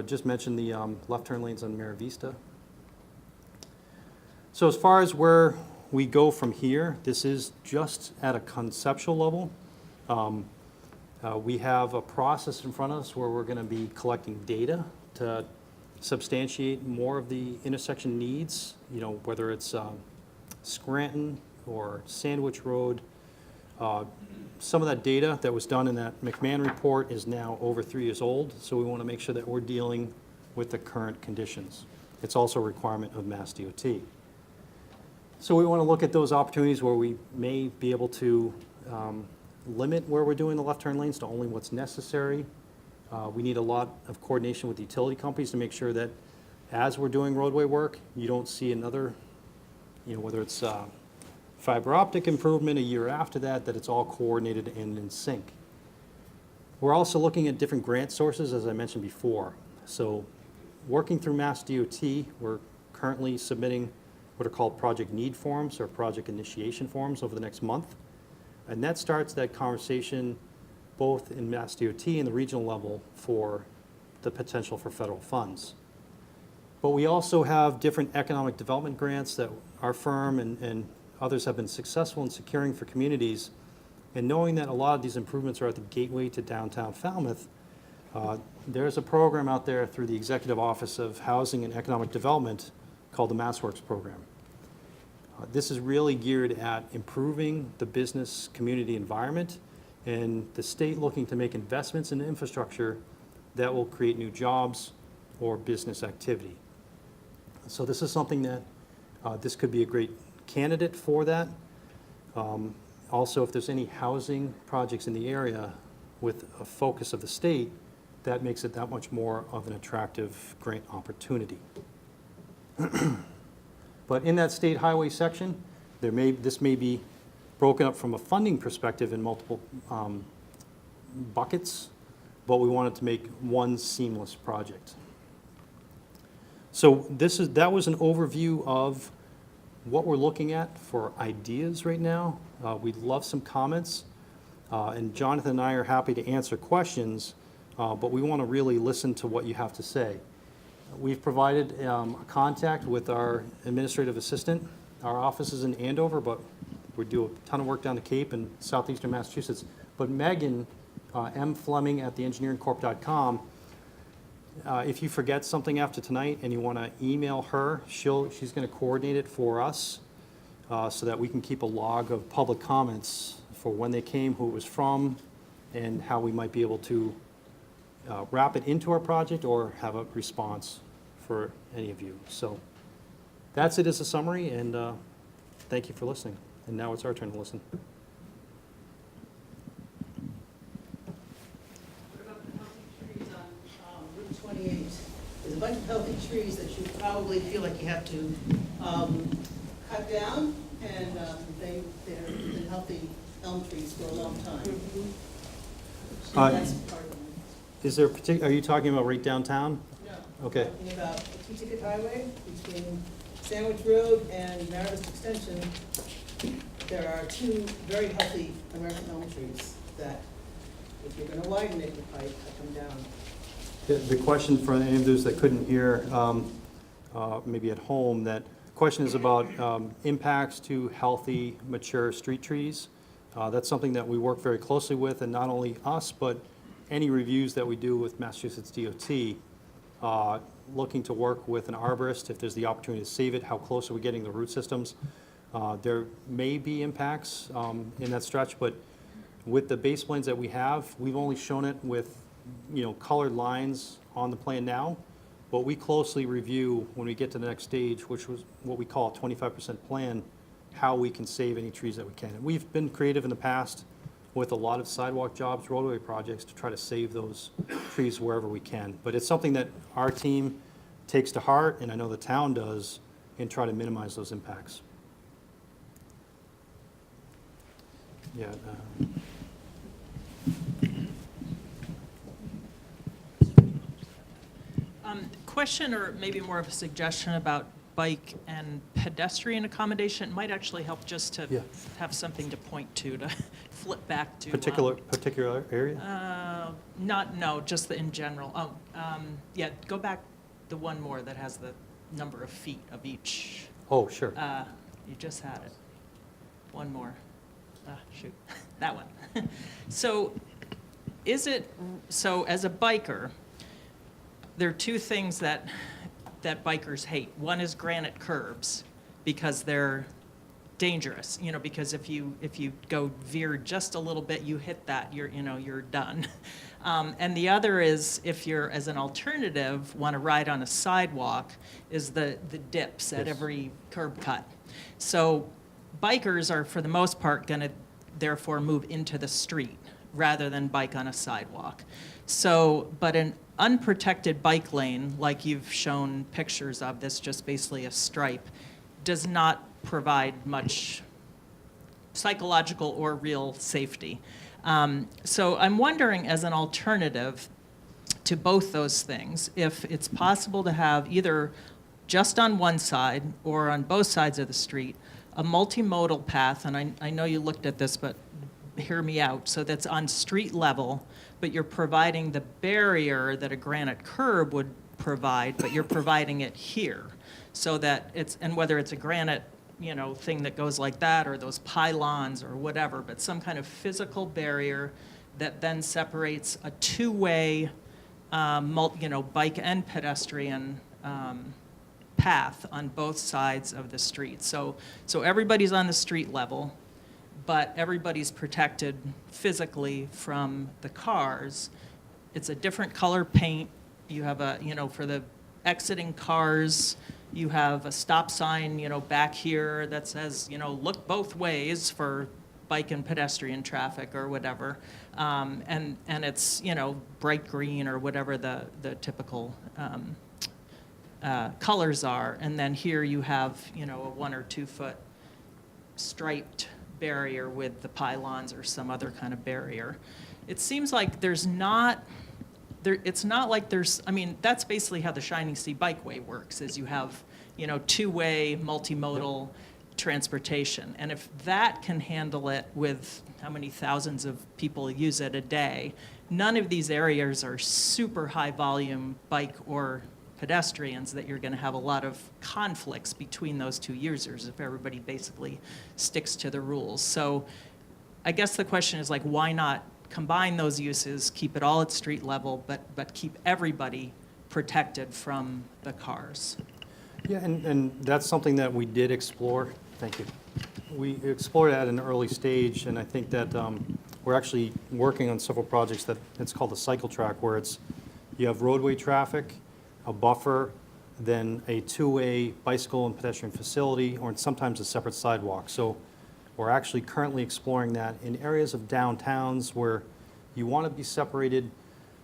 Just mentioned the left turn lanes on Mara Vista. So as far as where we go from here, this is just at a conceptual level. We have a process in front of us where we're going to be collecting data to substantiate more of the intersection needs, whether it's Scranton or Sandwich Road. Some of that data that was done in that McMahon report is now over 3 years old, so we want to make sure that we're dealing with the current conditions. It's also a requirement of MassDOT. So we want to look at those opportunities where we may be able to limit where we're doing the left turn lanes to only what's necessary. We need a lot of coordination with the utility companies to make sure that as we're doing roadway work, you don't see another, whether it's fiber optic improvement a year after that, that it's all coordinated and in sync. We're also looking at different grant sources, as I mentioned before. So working through MassDOT, we're currently submitting what are called project need forms or project initiation forms over the next month. And that starts that conversation both in MassDOT and the regional level for the potential for federal funds. But we also have different economic development grants that our firm and others have been successful in securing for communities. And knowing that a lot of these improvements are at the gateway to downtown Falmouth, there's a program out there through the Executive Office of Housing and Economic Development called the MassWorks program. This is really geared at improving the business community environment and the state looking to make investments in infrastructure that will create new jobs or business activity. So this is something that this could be a great candidate for that. Also, if there's any housing projects in the area with a focus of the state, that makes it that much more of an attractive grant opportunity. But in that state highway section, this may be broken up from a funding perspective in multiple buckets, but we wanted to make one seamless project. So that was an overview of what we're looking at for ideas right now. We'd love some comments, and Jonathan and I are happy to answer questions, but we want to really listen to what you have to say. We've provided a contact with our administrative assistant. Our office is in Andover, but we do a ton of work down the Cape and southeastern Massachusetts. But Megan, M. Fleming at theengineeringcorp.com, if you forget something after tonight and you want to email her, she's going to coordinate it for us so that we can keep a log of public comments for when they came, who it was from, and how we might be able to wrap it into our project or have a response for any of you. So that's it as a summary, and thank you for listening. And now it's our turn to listen. What about the healthy trees on Route 28? There's a bunch of healthy trees that you probably feel like you have to cut down, and they're been healthy elm trees for a long time. So that's part of it. Is there are you talking about right downtown? No. Okay. I'm talking about the T-Ticket Highway between Sandwich Road and Marist Extension. There are two very healthy American elm trees that, if you're going to widen it, you probably cut them down. The question for any of those that couldn't hear, maybe at home, that question is about impacts to healthy, mature street trees. That's something that we work very closely with, and not only us, but any reviews that we do with Massachusetts DOT, looking to work with an arborist if there's the opportunity to save it, how close are we getting the root systems. There may be impacts in that stretch, but with the base plans that we have, we've only shown it with, colored lines on the plan now, but we closely review when we get to the next stage, which was what we call a 25% plan, how we can save any trees that we can. And we've been creative in the past with a lot of sidewalk jobs, roadway projects, to try to save those trees wherever we can. But it's something that our team takes to heart, and I know the town does, and try to minimize those impacts. Yeah. Question, or maybe more of a suggestion, about bike and pedestrian accommodation. It might actually help just to Yeah. have something to point to flip back to. Particular area? No, just in general. Yeah, go back the one more that has the number of feet of each. Oh, sure. You just had it. One more. Shoot, that one. So as a biker, there are two things that bikers hate. One is granite curbs, because they're dangerous, because if you go veer just a little bit, you hit that, you're done. And the other is, if you're, as an alternative, want to ride on a sidewalk, is the dips at Yes. every curb cut. So bikers are, for the most part, going to therefore move into the street rather than bike on a sidewalk. So, but an unprotected bike lane, like you've shown pictures of, this just basically a stripe, does not provide much psychological or real safety. So I'm wondering, as an alternative to both those things, if it's possible to have either just on one side or on both sides of the street a multimodal path, and I know you looked at this, but hear me out, so that's on street level, but you're providing the barrier that a granite curb would provide, but you're providing it here, so that it's, and whether it's a granite, thing that goes like that, or those pylons or whatever, but some kind of physical barrier that then separates a two-way, bike and pedestrian path on both sides of the street. So everybody's on the street level, but everybody's protected physically from the cars. It's a different color paint. You have for the exiting cars, you have a stop sign, back here that says, look both ways for bike and pedestrian traffic or whatever. And it's, bright green or whatever the typical colors are. And then here you have, a 1 or 2 foot striped barrier with the pylons or some other kind of barrier. It seems like there's not, it's not like there's, I mean, that's basically how the Shining Sea Bikeway works, is you have, you know, two-way multimodal transportation. And if that can handle it with how many thousands of people use it a day, none of these areas are super high volume bike or pedestrians that you're going to have a lot of conflicts between those two users if everybody basically sticks to the rules. So I guess the question is, like, why not combine those uses, keep it all at street level, but keep everybody protected from the cars? Yeah, and that's something that we did explore. Thank you. We explored at an early stage, and I think that we're actually working on several projects that it's called a cycle track, where it's, you have roadway traffic, a buffer, then a two-way bicycle and pedestrian facility, or sometimes a separate sidewalk. So we're actually currently exploring that in areas of downtowns where you want to be separated,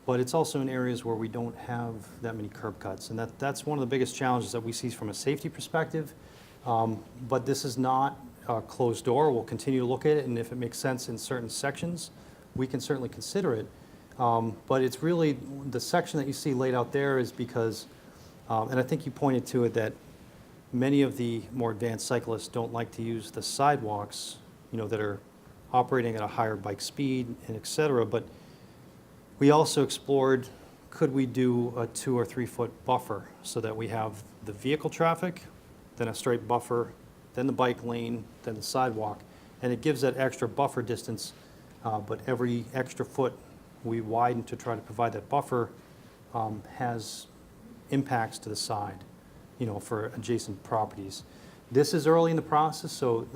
but it's also in areas where we don't have that many curb cuts. And that's one of the biggest challenges that we see from a safety perspective. But this is not a closed door. We'll continue to look at it, and if it makes sense in certain sections, we can certainly consider it. But it's really, the section that you see laid out there is because, and I think you pointed to it, that many of the more advanced cyclists don't like to use the sidewalks, you know, that are operating at a higher bike speed and et cetera. But we also explored, could we do a 2 or 3 foot buffer so that we have the vehicle traffic, then a straight buffer, then the bike lane, then the sidewalk, and it gives that extra buffer distance, but every extra foot we widen to try to provide that buffer has impacts to the side, you know, for adjacent properties. This is early in the process, so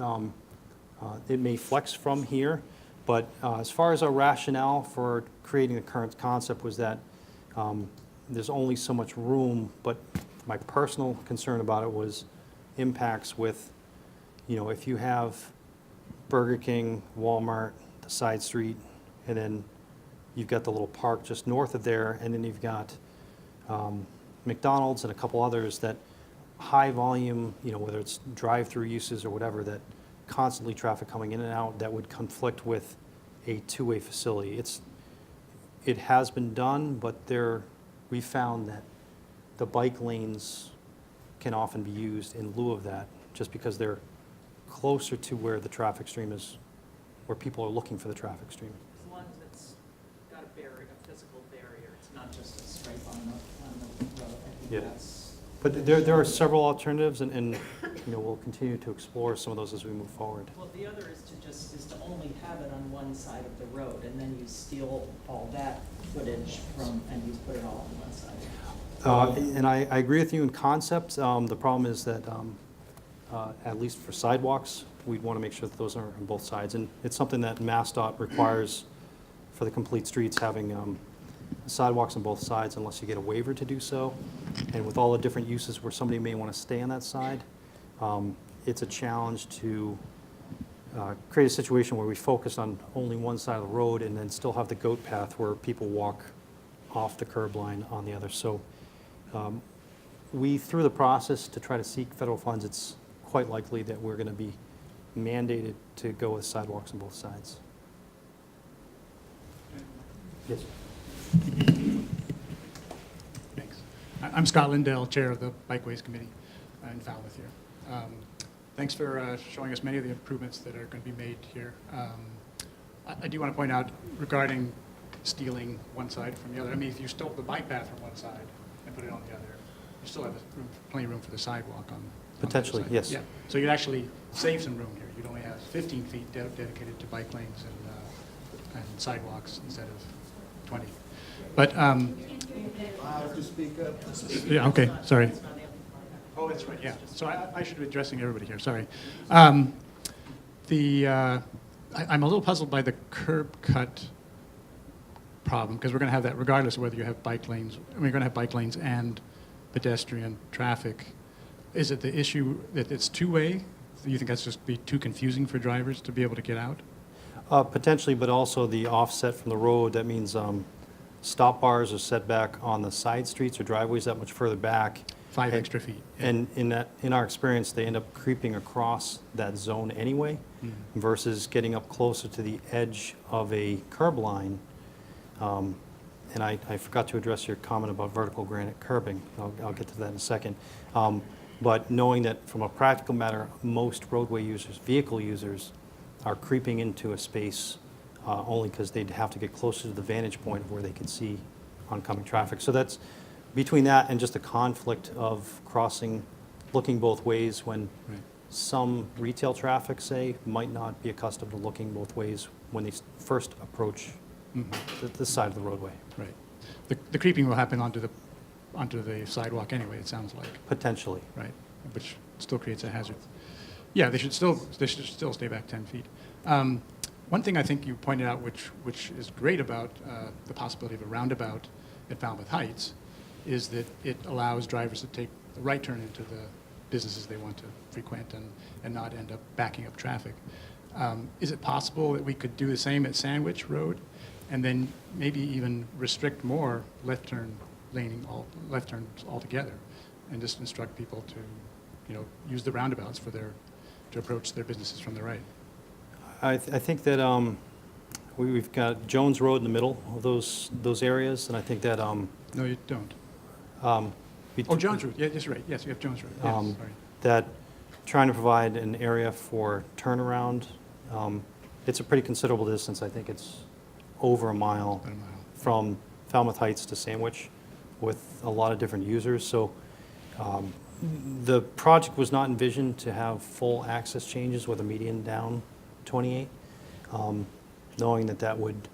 it may flex from here, but as far as our rationale for creating the current concept was that there's only so much room, but my personal concern about it was impacts with, you know, if you have Burger King, Walmart, the side street, and then you've got the little park just north of there, and then you've got McDonald's and a couple others that high volume, you know, whether it's drive-through uses or whatever, that constantly traffic coming in and out, that would conflict with a two-way facility. It has been done, but we found that the bike lanes can often be used in lieu of that, just because they're closer to where the traffic stream is, where people are looking for the traffic stream. As long as it's got a barrier, a physical barrier, it's not just a stripe on the road. I think Yeah. that's. But there are several alternatives, and you know, we'll continue to explore some of those as we move forward. Well, the other is to only have it on one side of the road, and then you steal all that footage and you put it all on one side. And I agree with you in concept. The problem is that, at least for sidewalks, we'd want to make sure that those are on both sides. And it's something that MassDOT requires for the complete streets, having sidewalks on both sides unless you get a waiver to do so. And with all the different uses where somebody may want to stay on that side, it's a challenge to create a situation where we focus on only one side of the road and then still have the goat path where people walk off the curb line on the other. So through the process to try to seek federal funds, it's quite likely that we're going to be mandated to go with sidewalks on both sides. Yes. Thanks. I'm Scott Lindell, Chair of the Bikeways Committee in Falmouth here. Thanks for showing us many of the improvements that are going to be made here. I do want to point out regarding stealing one side from the other. I mean, if you stole the bike path from one side and put it on the other, you still have plenty of room for the sidewalk on the other Potentially, side. yes. Yeah. So you'd actually save some room here. You'd only have 15 feet dedicated to bike lanes and sidewalks instead of 20. But yeah, okay, sorry. Oh, that's right, yeah. So I should be addressing everybody here, sorry. I'm a little puzzled by the curb cut problem, because we're going to have that regardless of whether you have bike lanes. We're going to have bike lanes and pedestrian traffic. Is it the issue that it's two-way? Do you think that's just be too confusing for drivers to be able to get out? Potentially, but also the offset from the road. That means stop bars are set back on the side streets or driveways that much further back. 5 extra feet. And in our experience, they end up creeping across that zone anyway. versus getting up closer to the edge of a curb line. And I forgot to address your comment about vertical granite curbing. I'll get to that in a second. But knowing that from a practical matter, most roadway users, vehicle users, are creeping into a space only because they'd have to get closer to the vantage point of where they could see oncoming traffic. So that's between that and just the conflict of crossing, looking both ways when Right. some retail traffic, say, might not be accustomed to looking both ways when they first approach the side of the roadway, Right. The creeping will happen onto the sidewalk anyway, it sounds like, potentially. right? Which still creates a hazard. Yeah, they should still stay back 10 feet. One thing I think you pointed out, which is great about the possibility of a roundabout at Falmouth Heights, is that it allows drivers to take the right turn into the businesses they want to frequent and not end up backing up traffic. Is it possible that we could do the same at Sandwich Road and then maybe even restrict more left turns altogether and just instruct people to, use the roundabouts to approach their businesses from the right? I think that we've got Jones Road in the middle of those areas, and I think that No, you don't. bet- Oh, Jones Road, yeah, that's right, yes, you have Jones Road, yes, sorry. that trying to provide an area for turnaround, it's a pretty considerable distance. I think it's over a mile About a mile. from Falmouth Heights to Sandwich with a lot of different users. So the project was not envisioned to have full access changes with a median down 28, knowing that that would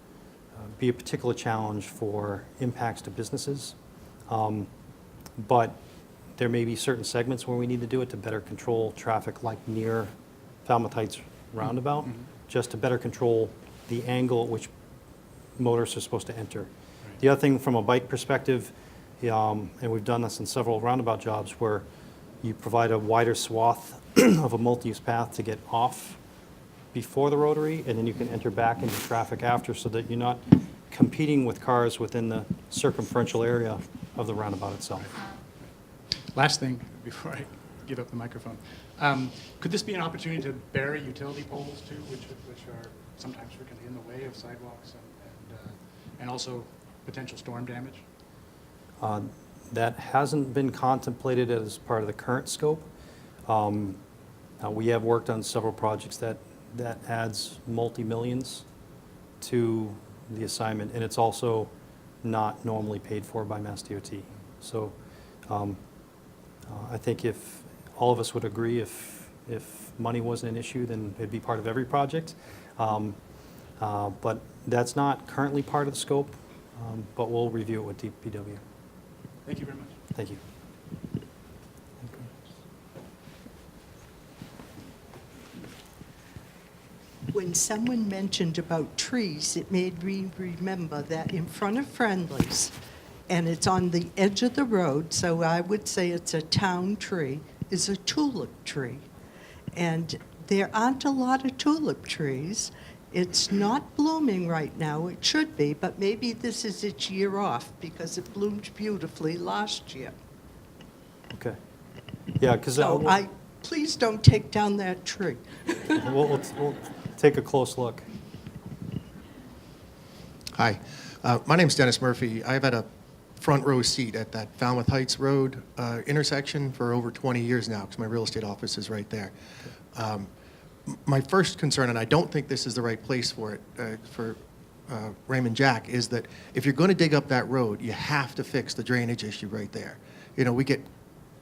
be a particular challenge for impacts to businesses. But there may be certain segments where we need to do it to better control traffic, like near Falmouth Heights roundabout, just to better control the angle at which motorists are supposed to enter. The other thing from a bike perspective, and we've done this in several roundabout jobs, where you provide a wider swath of a multi-use path to get off before the rotary, and then you can enter back into traffic after, so that you're not competing with cars within the circumferential area of the roundabout itself. Last thing, before I give up the microphone. Could this be an opportunity to bury utility poles too, which are sometimes frequently in the way of sidewalks and also potential storm damage? That hasn't been contemplated as part of the current scope. We have worked on several projects that adds multi-millions to the assignment, and it's also not normally paid for by Mass DOT. So I think if all of us would agree, if money wasn't an issue, then it'd be part of every project. But that's not currently part of the scope, but we'll review it with DPW. Thank you very much. Thank you. When someone mentioned about trees, it made me remember that in front of Friendly's, and it's on the edge of the road, so I would say it's a town tree, is a tulip tree. And there aren't a lot of tulip trees. It's not blooming right now. It should be, but maybe this is its year off because it bloomed beautifully last year. Okay. Yeah, because So please don't take down that tree. we'll take a close look. Hi, my name's Dennis Murphy. I've had a front row seat at that Falmouth Heights Road intersection for over 20 years now, because my real estate office is right there. My first concern, and I don't think this is the right place for it, for Raymond Jack, is that if you're going to dig up that road, you have to fix the drainage issue right there. We get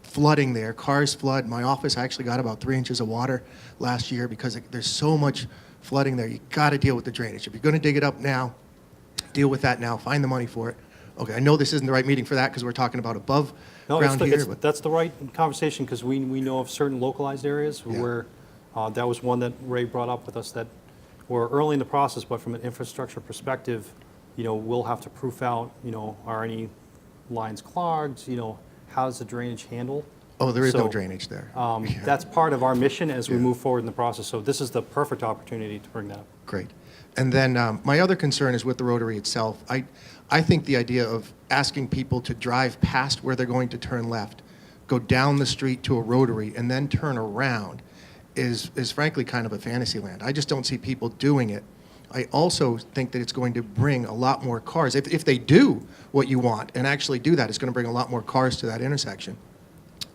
flooding there, cars flood. My office actually got about 3 inches of water last year because there's so much flooding there. You got to deal with the drainage. If you're going to dig it up now, deal with that now, find the money for it. Okay, I know this isn't the right meeting for that because we're talking about above ground here, but That's the right conversation, because we know of certain localized areas Yeah. where, that was one that Ray brought up with us, that we're early in the process, but from an infrastructure perspective, we'll have to proof out, are any lines clogged, how's the drainage handle? oh, there is no So, drainage there. That's part of our mission as we Yeah. move forward in the process, so this is the perfect opportunity to bring that up. Great. And then my other concern is with the rotary itself. I think the idea of asking people to drive past where they're going to turn left, go down the street to a rotary, and then turn around is frankly kind of a fantasy land. I just don't see people doing it. I also think that it's going to bring a lot more cars. If they do what you want and actually do that, it's going to bring a lot more cars to that intersection.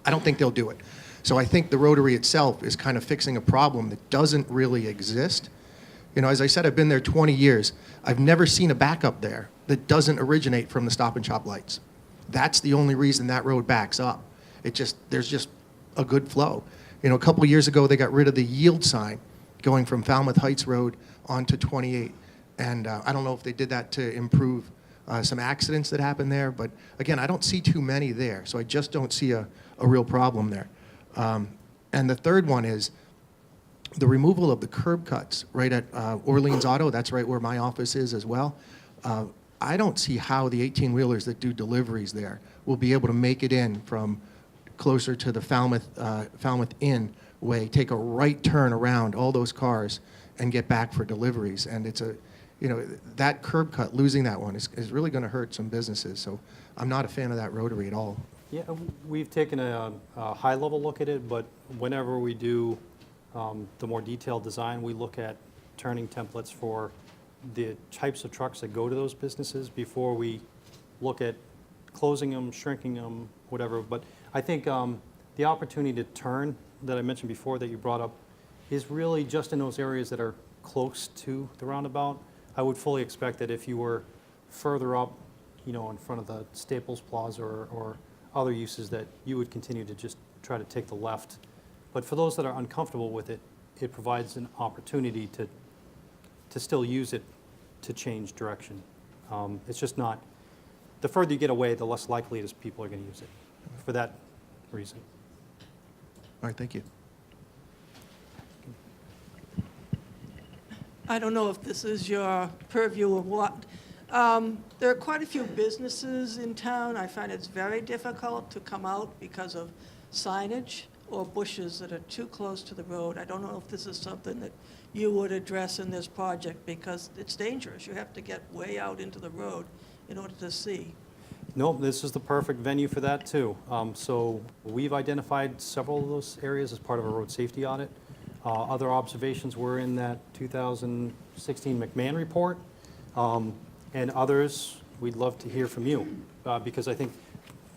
I don't think they'll do it. So I think the rotary itself is kind of fixing a problem that doesn't really exist. You know, as I said, I've been there 20 years. I've never seen a backup there that doesn't originate from the Stop and Shop lights. That's the only reason that road backs up. There's just a good flow. You know, a couple years ago, they got rid of the yield sign going from Falmouth Heights Road onto 28. And I don't know if they did that to improve some accidents that happened there. But again, I don't see too many there. So I just don't see a real problem there. And the third one is the removal of the curb cuts right at Orleans Auto. That's right where my office is as well. I don't see how the 18-wheelers that do deliveries there will be able to make it in from closer to the Falmouth Inn way, take a right turn around all those cars and get back for deliveries. And it's that curb cut, losing that one is really going to hurt some businesses. So I'm not a fan of that rotary at all. Yeah, we've taken a high-level look at it, but whenever we do the more detailed design, we look at turning templates for the types of trucks that go to those businesses before we look at closing them, shrinking them, whatever. But I think the opportunity to turn that I mentioned before that you brought up is really just in those areas that are close to the roundabout. I would fully expect that if you were further up, you know, in front of the Staples Plaza or other uses, that you would continue to just try to take the left. But for those that are uncomfortable with it, it provides an opportunity to still use it to change direction. It's just not, the further you get away, the less likely it is people are going to use it for that reason. All right, thank you. I don't know if this is your purview or what. There are quite a few businesses in town. I find it's very difficult to come out because of signage or bushes that are too close to the road. I don't know if this is something that you would address in this project because it's dangerous. You have to get way out into the road in order to see. No, this is the perfect venue for that too. So we've identified several of those areas as part of a road safety audit. Other observations were in that 2016 McMahon report. And others, we'd love to hear from you because I think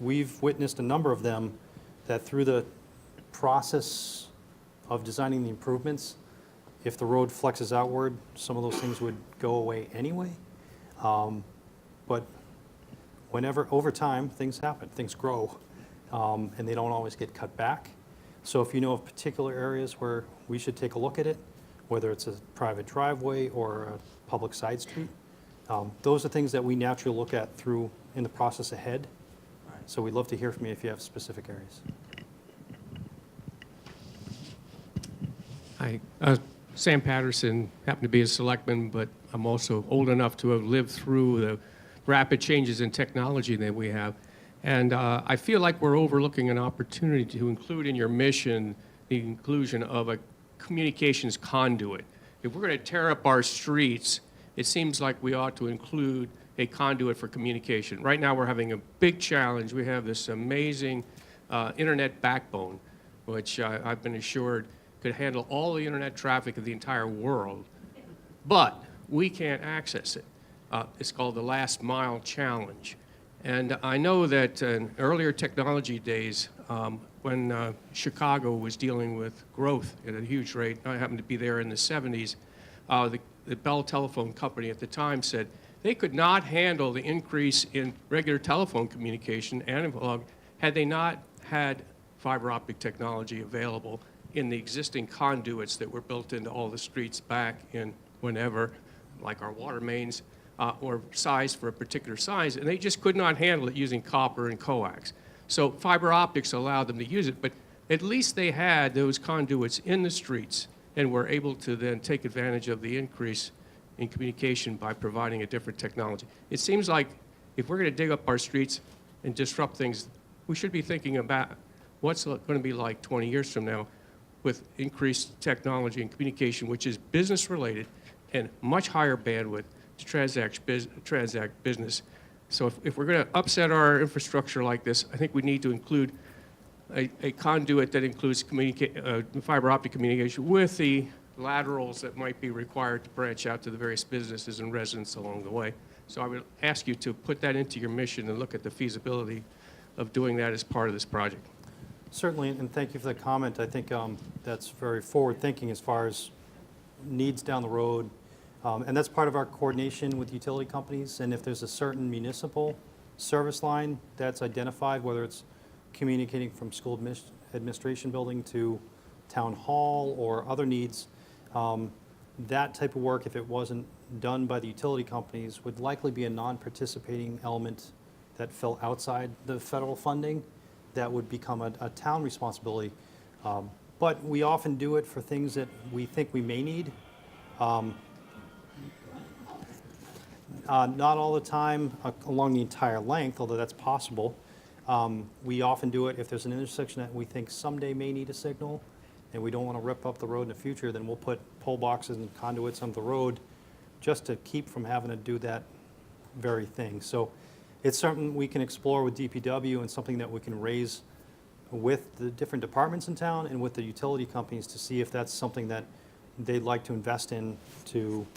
we've witnessed a number of them that through the process of designing the improvements, if the road flexes outward, some of those things would go away anyway. But whenever, over time, things happen, things grow, and they don't always get cut back. So if you know of particular areas where we should take a look at it, whether it's a private driveway or a public side street, those are things that we naturally look at through in the process ahead. So we'd love to hear from you if you have specific areas. Hi, Sam Patterson, happen to be a selectman, but I'm also old enough to have lived through the rapid changes in technology that we have. And I feel like we're overlooking an opportunity to include in your mission the inclusion of a communications conduit. If we're going to tear up our streets, it seems like we ought to include a conduit for communication. Right now we're having a big challenge. We have this amazing internet backbone, which I've been assured could handle all the internet traffic of the entire world, but we can't access it. It's called the last mile challenge. And I know that in earlier technology days, when Chicago was dealing with growth at a huge rate, I happened to be there in the 70s, the Bell Telephone Company at the time said they could not handle the increase in regular telephone communication, analog, had they not had fiber optic technology available in the existing conduits that were built into all the streets back in whenever, like our water mains, or sized for a particular size, and they just could not handle it using copper and coax. So fiber optics allowed them to use it, but at least they had those conduits in the streets and were able to then take advantage of the increase in communication by providing a different technology. It seems like if we're going to dig up our streets and disrupt things, we should be thinking about what's it going to be like 20 years from now with increased technology and communication, which is business related and much higher bandwidth to transact business. So if we're going to upset our infrastructure like this, I think we need to include a conduit that includes fiber optic communication with the laterals that might be required to branch out to the various businesses and residents along the way. So I would ask you to put that into your mission and look at the feasibility of doing that as part of this project. Certainly, and thank you for the comment. I think that's very forward-thinking as far as needs down the road. And that's part of our coordination with utility companies. And if there's a certain municipal service line that's identified, whether it's communicating from school administration building to town hall or other needs, that type of work, if it wasn't done by the utility companies, would likely be a non-participating element that fell outside the federal funding that would become a town responsibility. But we often do it for things that we think we may need. Not all the time along the entire length, although that's possible. We often do it if there's an intersection that we think someday may need a signal, and we don't want to rip up the road in the future, then we'll put pole boxes and conduits on the road just to keep from having to do that very thing. So it's something we can explore with DPW and something that we can raise with the different departments in town and with the utility companies to see if that's something that they'd like to invest in to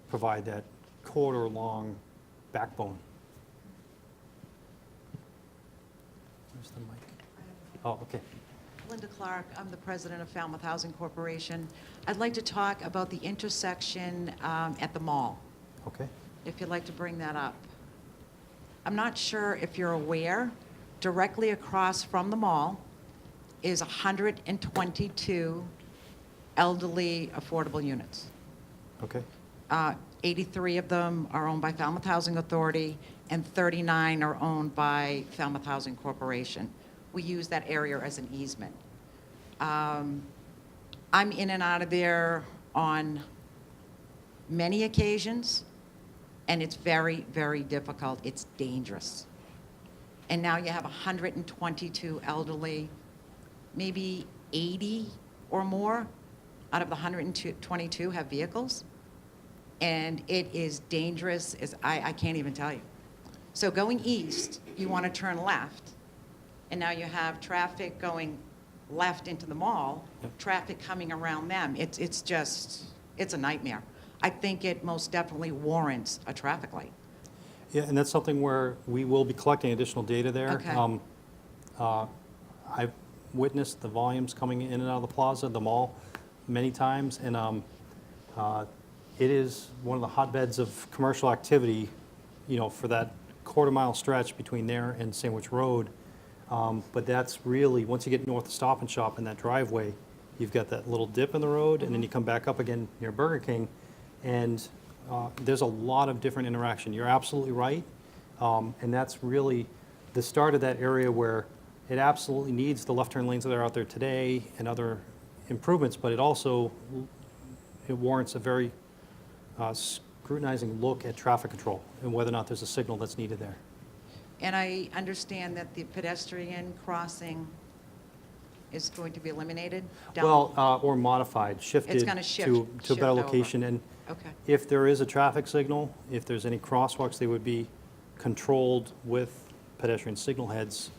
provide that corridor-long backbone. Where's the mic? Oh, okay. Linda Clark, I'm the president of Falmouth Housing Corporation. I'd like to talk about the intersection at the mall, Okay. if you'd like to bring that up. I'm not sure if you're aware, directly across from the mall is 122 elderly affordable units. Okay. 83 of them are owned by Falmouth Housing Authority, and 39 are owned by Falmouth Housing Corporation. We use that area as an easement. I'm in and out of there on many occasions, and it's very, very difficult. It's dangerous. And now you have 122 elderly, maybe 80 or more out of the 122 have vehicles. And it is dangerous, as I can't even tell you. So going east, you want to turn left, and now you have traffic going left into the mall, traffic coming around them. It's a nightmare. I think it most definitely warrants a traffic light. Yeah, and that's something where we will be collecting additional data there. Okay. I've witnessed the volumes coming in and out of the plaza, the mall, many times, and it is one of the hotbeds of commercial activity, for that quarter-mile stretch between there and Sandwich Road. But that's really, once you get north of Stop and Shop in that driveway, you've got that little dip in the road, and then you come back up again near Burger King, and there's a lot of different interaction. You're absolutely right, and that's really the start of that area where it absolutely needs the left turn lanes that are out there today and other improvements, but it also warrants a very scrutinizing look at traffic control and whether or not there's a signal that's needed there. And I understand that the pedestrian crossing is going to be eliminated down. Well, or modified, shifted gonna shift to a better over. location. And Okay. if there is a traffic signal, if there's any crosswalks, they would be controlled with pedestrian signal heads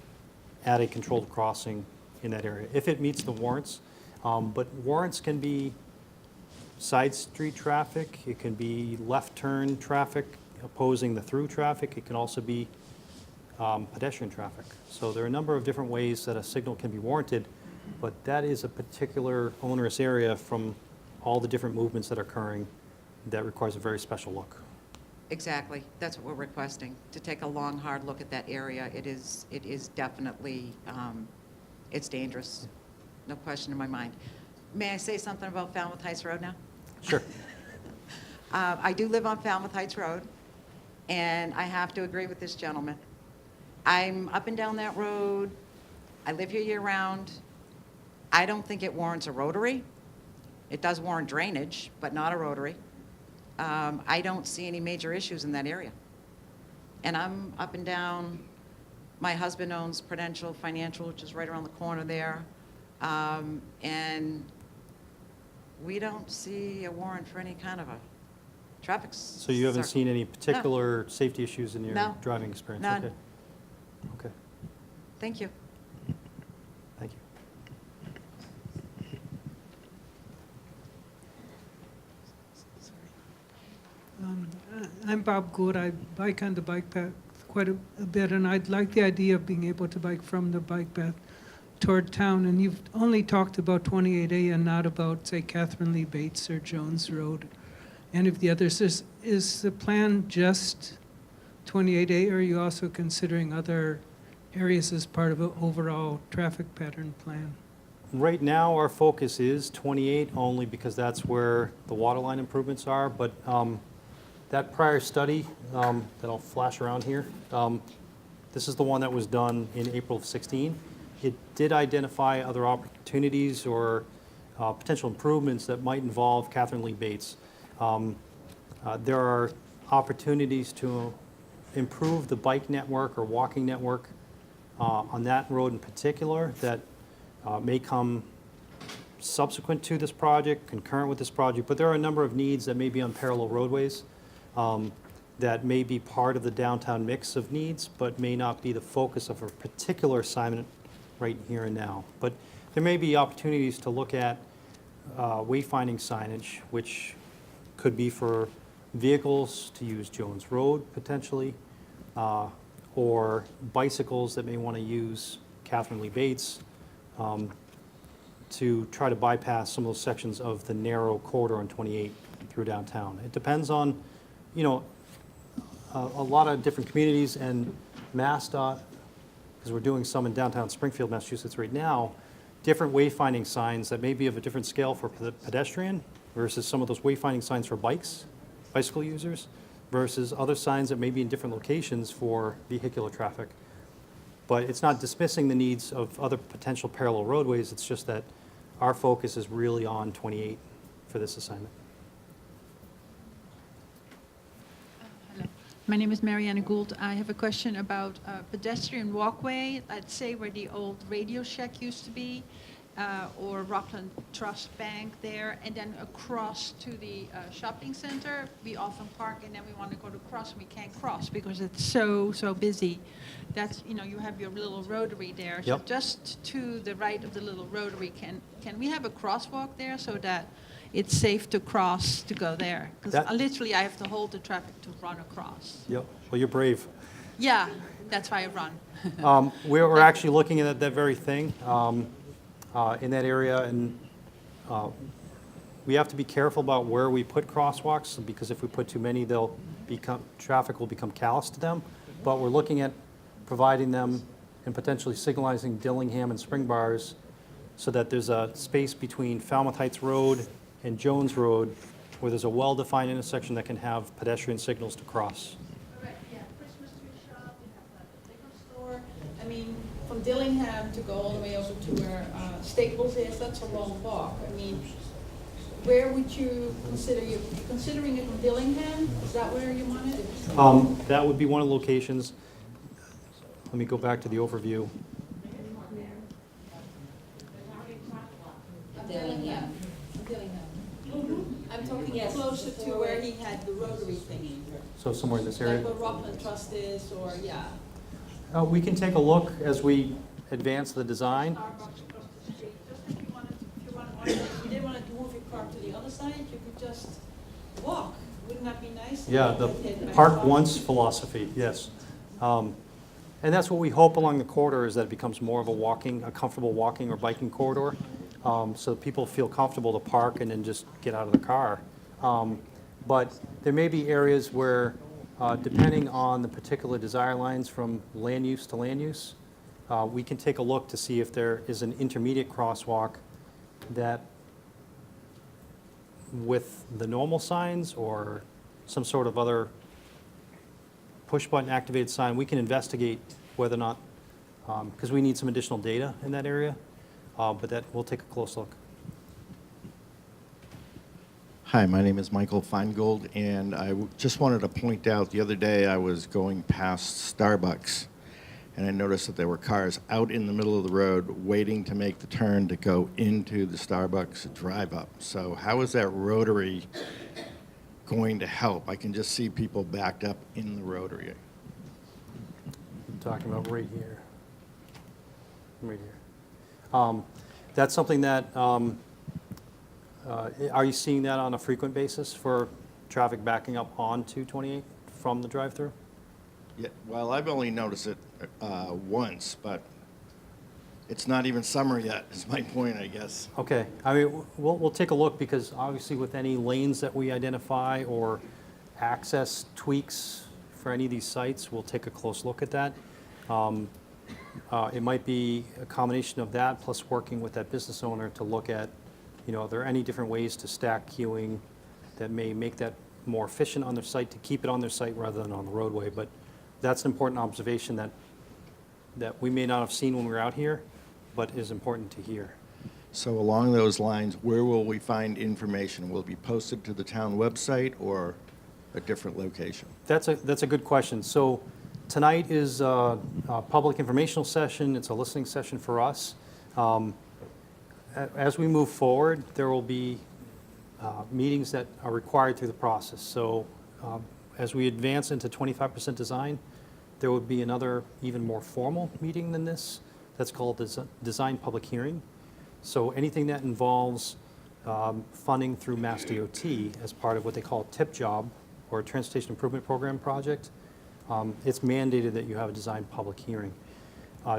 at a controlled crossing in that area, if it meets the warrants. But warrants can be side street traffic, it can be left turn traffic opposing the through traffic, it can also be pedestrian traffic. So there are a number of different ways that a signal can be warranted, but that is a particular onerous area from all the different movements that are occurring that requires a very special look. Exactly. That's what we're requesting, to take a long, hard look at that area. It is definitely, it's dangerous. No question in my mind. May I say something about Falmouth Heights Road now? Sure. I do live on Falmouth Heights Road, and I have to agree with this gentleman. I'm up and down that road. I live here year-round. I don't think it warrants a rotary. It does warrant drainage, but not a rotary. I don't see any major issues in that area. And I'm up and down. My husband owns Prudential Financial, which is right around the corner there. And we don't see a warrant for any kind of a traffic So you haven't circle. seen any particular safety issues in your No. driving experience? None. Okay. Okay, Thank you. thank you. I'm Bob Good. I bike on the bike path quite a bit, and I'd like the idea of being able to bike from the bike path toward town. And you've only talked about 28A and not about, say, Catherine Lee Bates or Jones Road, any of the others. Is the plan just 28A, or are you also considering other areas as part of an overall traffic pattern plan? Right now, our focus is 28 only because that's where the waterline improvements are, but that prior study that I'll flash around here, this is the one that was done in April of 16. It did identify other opportunities or potential improvements that might involve Catherine Lee Bates. There are opportunities to improve the bike network or walking network on that road in particular that may come subsequent to this project, concurrent with this project, but there are a number of needs that may be on parallel roadways that may be part of the downtown mix of needs, but may not be the focus of a particular assignment right here and now. But there may be opportunities to look at wayfinding signage, which could be for vehicles to use Jones Road potentially, or bicycles that may want to use Catherine Lee Bates to try to bypass some of those sections of the narrow corridor on 28 through downtown. It depends on, you know, a lot of different communities, and MassDOT, because we're doing some in downtown Springfield, Massachusetts right now, different wayfinding signs that may be of a different scale for pedestrian versus some of those wayfinding signs for bicycle users, versus other signs that may be in different locations for vehicular traffic. But it's not dismissing the needs of other potential parallel roadways, it's just that our focus is really on 28 for this assignment. My name is Marianne Gould. I have a question about a pedestrian walkway, let's say where the old Radio Shack used to be, or Rockland Trust Bank there, and then across to the shopping center. We often park and then we want to go to cross and we can't cross because it's so busy. That's, you know, you have your little rotary there. So Yep. just to the right of the little rotary, can we have a crosswalk there so that it's safe to cross to go there? Because That- literally I have to hold the traffic to run across. Yep. Well, you're brave. Yeah, that's why I run. We're actually looking at that very thing in that area, and we have to be careful about where we put crosswalks, because if we put too many, traffic will become callous to them. But we're looking at providing them and potentially signalizing Dillingham and Spring Bars so that there's a space between Falmouth Heights Road and Jones Road where there's a well-defined intersection that can have pedestrian signals to cross. Correct, yeah, Christmas tree shop, you have the liquor store. I mean, from Dillingham to go all the way over to where Staples is, that's a long walk. I mean, where would you consider, you considering it from Dillingham? Is that where you want it? That would be one of the locations. Let me go back to the overview. Dillingham. I'm talking closer to where he had the rotary thingy. So somewhere in this Like area. where Rockland Trust is, or, yeah. We can take a look as we advance the design. Starbucks across the street, just if you didn't want to move your car to the other side, you could just walk. Wouldn't that be nice? Yeah, the park once philosophy, yes. And that's what we hope along the corridor, is that it becomes more of a comfortable walking or biking corridor, so people feel comfortable to park and then just get out of the car. But there may be areas where, depending on the particular desire lines from land use to land use, we can take a look to see if there is an intermediate crosswalk that, with the normal signs or some sort of other push-button activated sign, we can investigate whether or not, because we need some additional data in that area, but that, we'll take a close look. Hi, my name is Michael Feingold, and I just wanted to point out, the other day I was going past Starbucks, and I noticed that there were cars out in the middle of the road waiting to make the turn to go into the Starbucks drive-up. So how is that rotary going to help? I can just see people backed up in the rotary. I'm talking about right here. Right here. That's something that, are you seeing that on a frequent basis for traffic backing up onto 28 from the drive-through? Yeah, well, I've only noticed it once, but it's not even summer yet, is my point, I guess. Okay, I mean, we'll take a look, because obviously with any lanes that we identify or access tweaks for any of these sites, we'll take a close look at that. It might be a combination of that plus working with that business owner to look at, are there any different ways to stack queuing that may make that more efficient on their site, to keep it on their site rather than on the roadway. But that's an important observation that we may not have seen when we were out here, but is important to hear. So along those lines, where will we find information? Will it be posted to the town website or a different location? That's a good question. So tonight is a public informational session. It's a listening session for us. As we move forward, there will be meetings that are required through the process. So as we advance into 25% design, there would be another even more formal meeting than this. That's called design public hearing. So anything that involves funding through Mass DOT as part of what they call a TIP job, or a Transportation Improvement Program project, it's mandated that you have a design public hearing.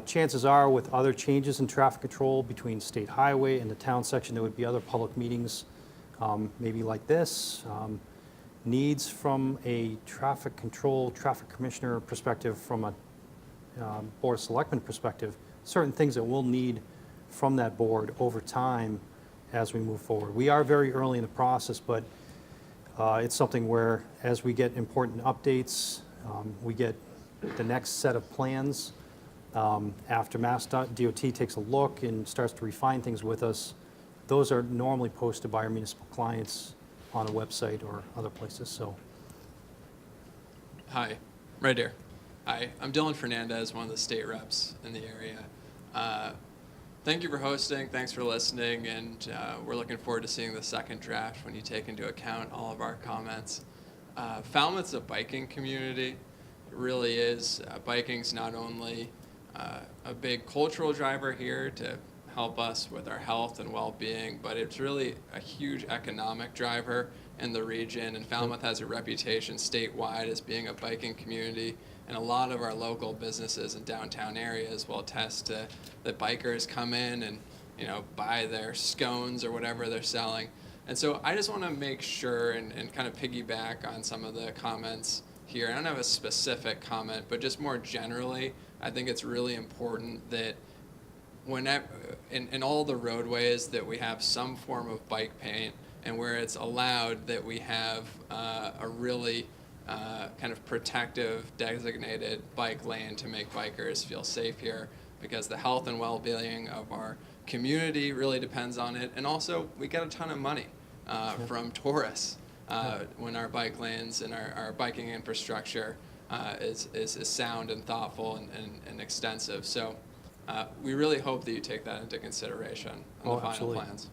Chances are, with other changes in traffic control between State Highway and the town section, there would be other public meetings, maybe like this. Needs from a traffic control, traffic commissioner perspective, from a Board of Selectmen perspective, certain things that we'll need from that board over time as we move forward. We are very early in the process, but it's something where, as we get important updates, we get the next set of plans. After Mass DOT takes a look and starts to refine things with us, those are normally posted by our municipal clients on a website or other places. So, Hi, right here. Hi, I'm Dylan Fernandez, one of the state reps in the area. Thank you for hosting, thanks for listening, and we're looking forward to seeing the second draft when you take into account all of our comments. Falmouth's a biking community. It really is. Biking's not only a big cultural driver here to help us with our health and well-being, but it's really a huge economic driver in the region, and Falmouth has a reputation statewide as being a biking community, and a lot of our local businesses in downtown areas will attest to that bikers come in and buy their scones or whatever they're selling. And so I just want to make sure and kind of piggyback on some of the comments here. I don't have a specific comment, but just more generally, I think it's really important that whenever, in all the roadways, that we have some form of bike paint, and where it's allowed, that we have a really kind of protective, designated bike lane to make bikers feel safe here, because the health and well-being of our community really depends on it. And also, we get a ton of money from tourists when our bike lanes and our biking infrastructure is sound and thoughtful and extensive. So we really hope that you take that into consideration on the final absolutely. plans.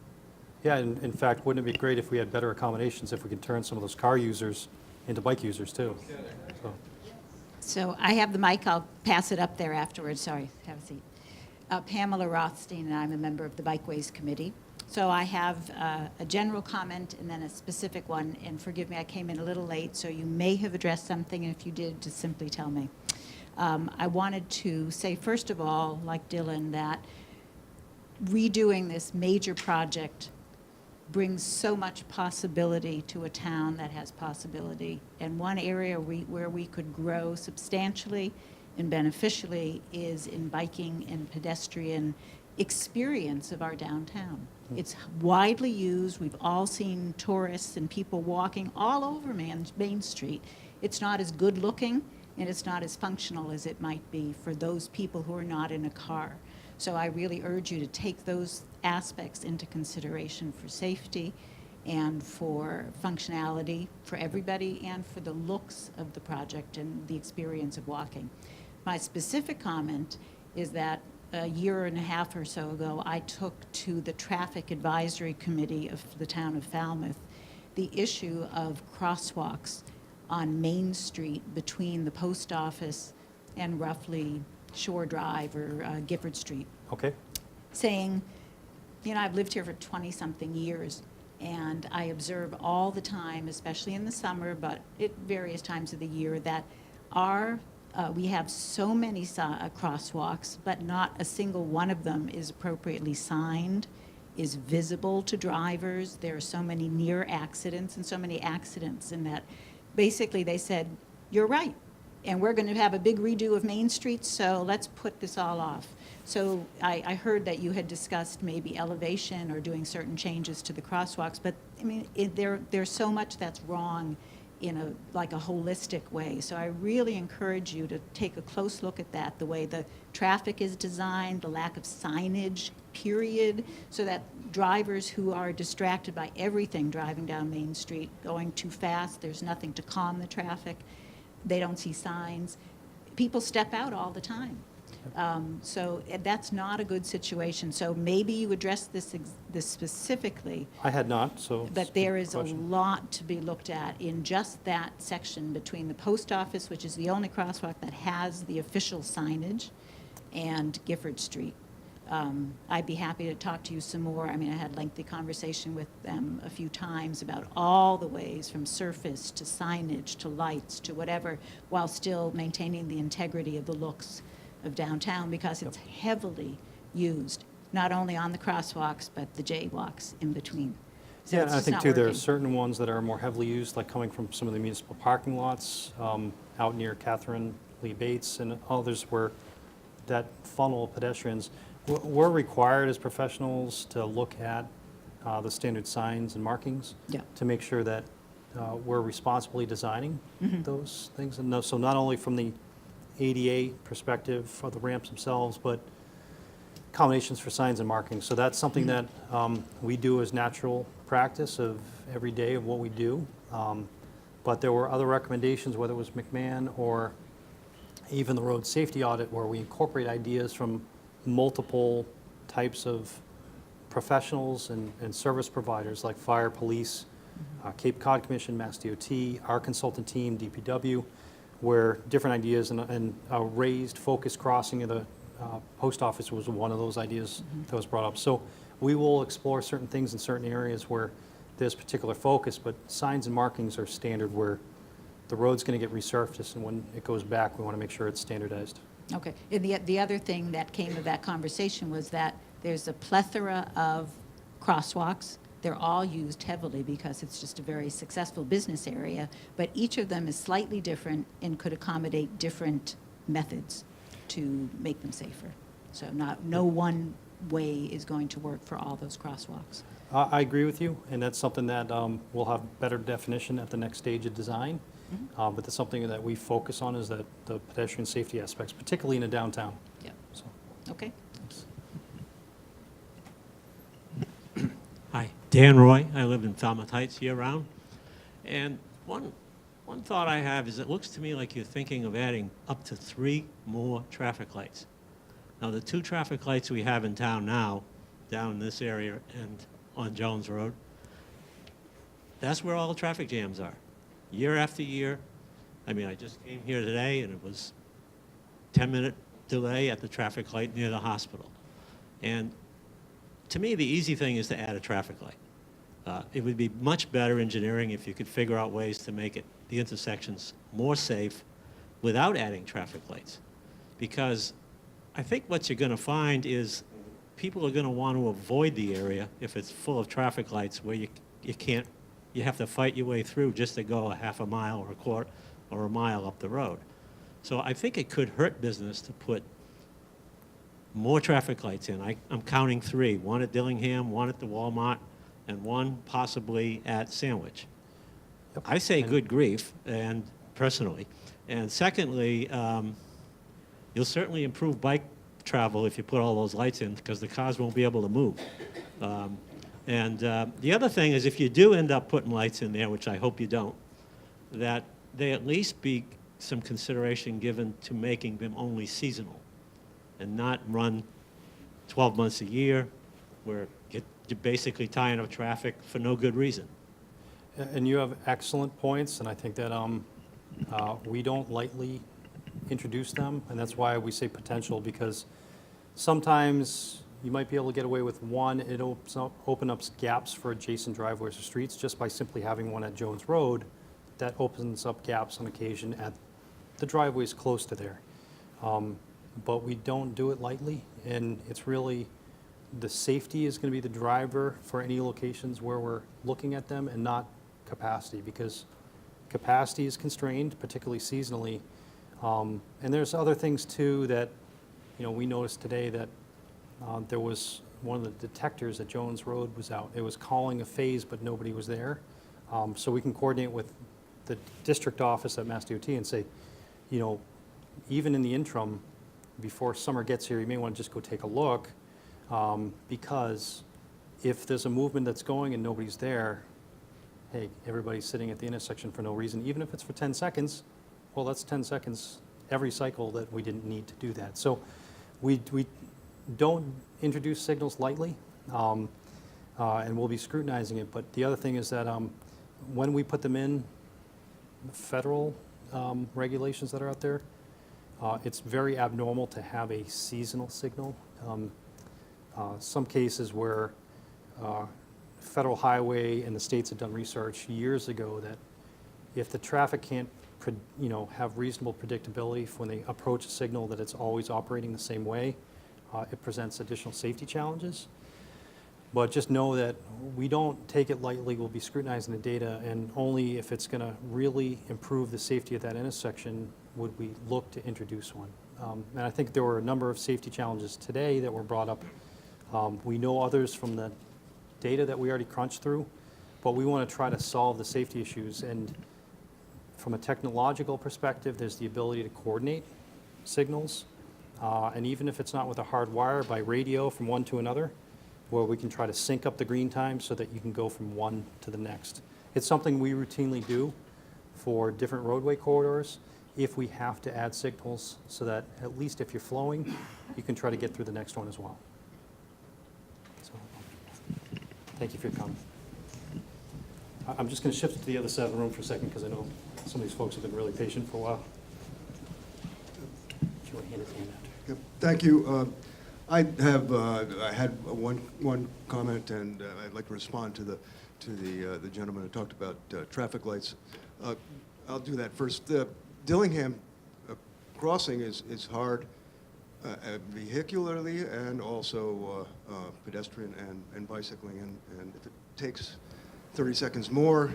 Yeah, and in fact, wouldn't it be great if we had better accommodations, if we could turn some of those car users into bike users too? So I have the mic. I'll pass it up there afterwards. Sorry, have a seat. Pamela Rothstein, and I'm a member of the Bikeways Committee. So I have a general comment and then a specific one. And forgive me, I came in a little late, so you may have addressed something, and if you did, just simply tell me. I wanted to say, first of all, like Dylan, that redoing this major project brings so much possibility to a town that has possibility. And one area where we could grow substantially and beneficially is in biking and pedestrian experience of our downtown. It's widely used. We've all seen tourists and people walking all over Main Street. It's not as good looking and it's not as functional as it might be for those people who are not in a car. So I really urge you to take those aspects into consideration for safety and for functionality for everybody and for the looks of the project and the experience of walking. My specific comment is that a year and a half or so ago, I took to the Traffic Advisory Committee of the town of Falmouth the issue of crosswalks on Main Street between the post office and roughly Shore Drive or Gifford Street. Okay. Saying, I've lived here for 20-something years. And I observe all the time, especially in the summer, but at various times of the year, that we have so many crosswalks, but not a single one of them is appropriately signed, is visible to drivers. There are so many near accidents and so many accidents in that basically they said, you're right, and we're going to have a big redo of Main Street, so let's put this all off. So I heard that you had discussed maybe elevation or doing certain changes to the crosswalks, but I mean, there's so much that's wrong in a holistic way. So I really encourage you to take a close look at that, the way the traffic is designed, the lack of signage, period, so that drivers who are distracted by everything driving down Main Street, going too fast, there's nothing to calm the traffic, they don't see signs. People step out all the time. So that's not a good situation. So maybe you address this specifically. I had not, so. But there is a question. lot to be looked at in just that section between the post office, which is the only crosswalk that has the official signage, and Gifford Street. I'd be happy to talk to you some more. I mean, I had lengthy conversation with them a few times about all the ways from surface to signage to lights to whatever, while still maintaining the integrity of the looks of downtown, because it's heavily used, not only on the crosswalks, but the jaywalks in between. So Yeah, it's and I just think not too, there are working. certain ones that are more heavily used, like coming from some of the municipal parking lots out near Catherine Lee Bates and others where that funnel of pedestrians, we're required as professionals to look at the standard signs and markings Yeah. to make sure that we're responsibly designing Mhm. those things. And so not only from the ADA perspective for the ramps themselves, but combinations for signs and markings. So that's something that we do as natural practice of every day of what we do. But there were other recommendations, whether it was McMahon or even the road safety audit, where we incorporate ideas from multiple types of professionals and service providers like fire, police, Cape Cod Commission, Mass DOT, our consultant team, DPW, where different ideas and a raised focus crossing of the post office was one of those ideas that was brought up. So we will explore certain things in certain areas where there's particular focus, but signs and markings are standard where the road's going to get resurfaced, and when it goes back, we want to make sure it's standardized. Okay. And the other thing that came of that conversation was that there's a plethora of crosswalks. They're all used heavily because it's just a very successful business area, but each of them is slightly different and could accommodate different methods to make them safer. So no one way is going to work for all those crosswalks. I agree with you, and that's something that we'll have better definition at the next stage of design. But that's something that we focus on, is that the pedestrian safety aspects, particularly in the downtown. Yeah. So, Okay. Hi, Dan Roy. I live in Falmouth Heights year-round. And one thought I have is it looks to me like you're thinking of adding up to 3 more traffic lights. Now, the 2 traffic lights we have in town now, down in this area and on Jones Road, that's where all the traffic jams are, year after year. I mean, I just came here today, and it was 10-minute delay at the traffic light near the hospital. And to me, the easy thing is to add a traffic light. It would be much better engineering if you could figure out ways to make the intersections more safe without adding traffic lights. Because I think what you're going to find is people are going to want to avoid the area if it's full of traffic lights where you have to fight your way through just to go a half a mile or a quarter or a mile up the road. So I think it could hurt business to put more traffic lights in. I'm counting 3, 1 at Dillingham, 1 at the Walmart, and 1 possibly at Sandwich. Yep. I say good grief, and personally. And secondly, you'll certainly improve bike travel if you put all those lights in, because the cars won't be able to move. The other thing is, if you do end up putting lights in there, which I hope you don't, that they at least be some consideration given to making them only seasonal and not run 12 months a year where you're basically tying up traffic for no good reason. and you have excellent points, and I think that we don't lightly introduce them, and that's why we say potential, because sometimes you might be able to get away with one. It open up gaps for adjacent driveways or streets just by simply having one at Jones Road. That opens up gaps on occasion at the driveways close to there. But we don't do it lightly, and it's really, the safety is going to be the driver for any locations where we're looking at them, and not capacity, because capacity is constrained, particularly seasonally. And there's other things too that, we noticed today that there was one of the detectors at Jones Road was out. It was calling a phase, but nobody was there. So we can coordinate with the district office at Mass DOT and say, even in the interim, before summer gets here, you may want to just go take a look, because if there's a movement that's going and nobody's there, hey, everybody's sitting at the intersection for no reason, even if it's for 10 seconds, well, that's 10 seconds every cycle that we didn't need to do that. So we don't introduce signals lightly, and we'll be scrutinizing it. But the other thing is that when we put them in, the federal regulations that are out there, it's very abnormal to have a seasonal signal. Some cases where Federal Highway and the states have done research years ago that if the traffic can't have reasonable predictability when they approach a signal that it's always operating the same way, it presents additional safety challenges. But just know that we don't take it lightly. We'll be scrutinizing the data, and only if it's going to really improve the safety at that intersection would we look to introduce one. And I think there were a number of safety challenges today that were brought up. We know others from the data that we already crunched through, but we want to try to solve the safety issues. And from a technological perspective, there's the ability to coordinate signals, and even if it's not with a hard wire, by radio from one to another, where we can try to sync up the green time so that you can go from one to the next. It's something we routinely do for different roadway corridors if we have to add signals, so that at least if you're flowing, you can try to get through the next one as well. So, thank you for your comment. I'm just going to shift it to the other side of the room for a second, because I know some of these folks have been really patient for a while. Do you want to hand it to him after? Yep. Thank you. I had one comment, and I'd like to respond to the gentleman who talked about traffic lights. I'll do that first. The Dillingham crossing is hard vehicularly and also pedestrian and bicycling, and if it takes 30 seconds more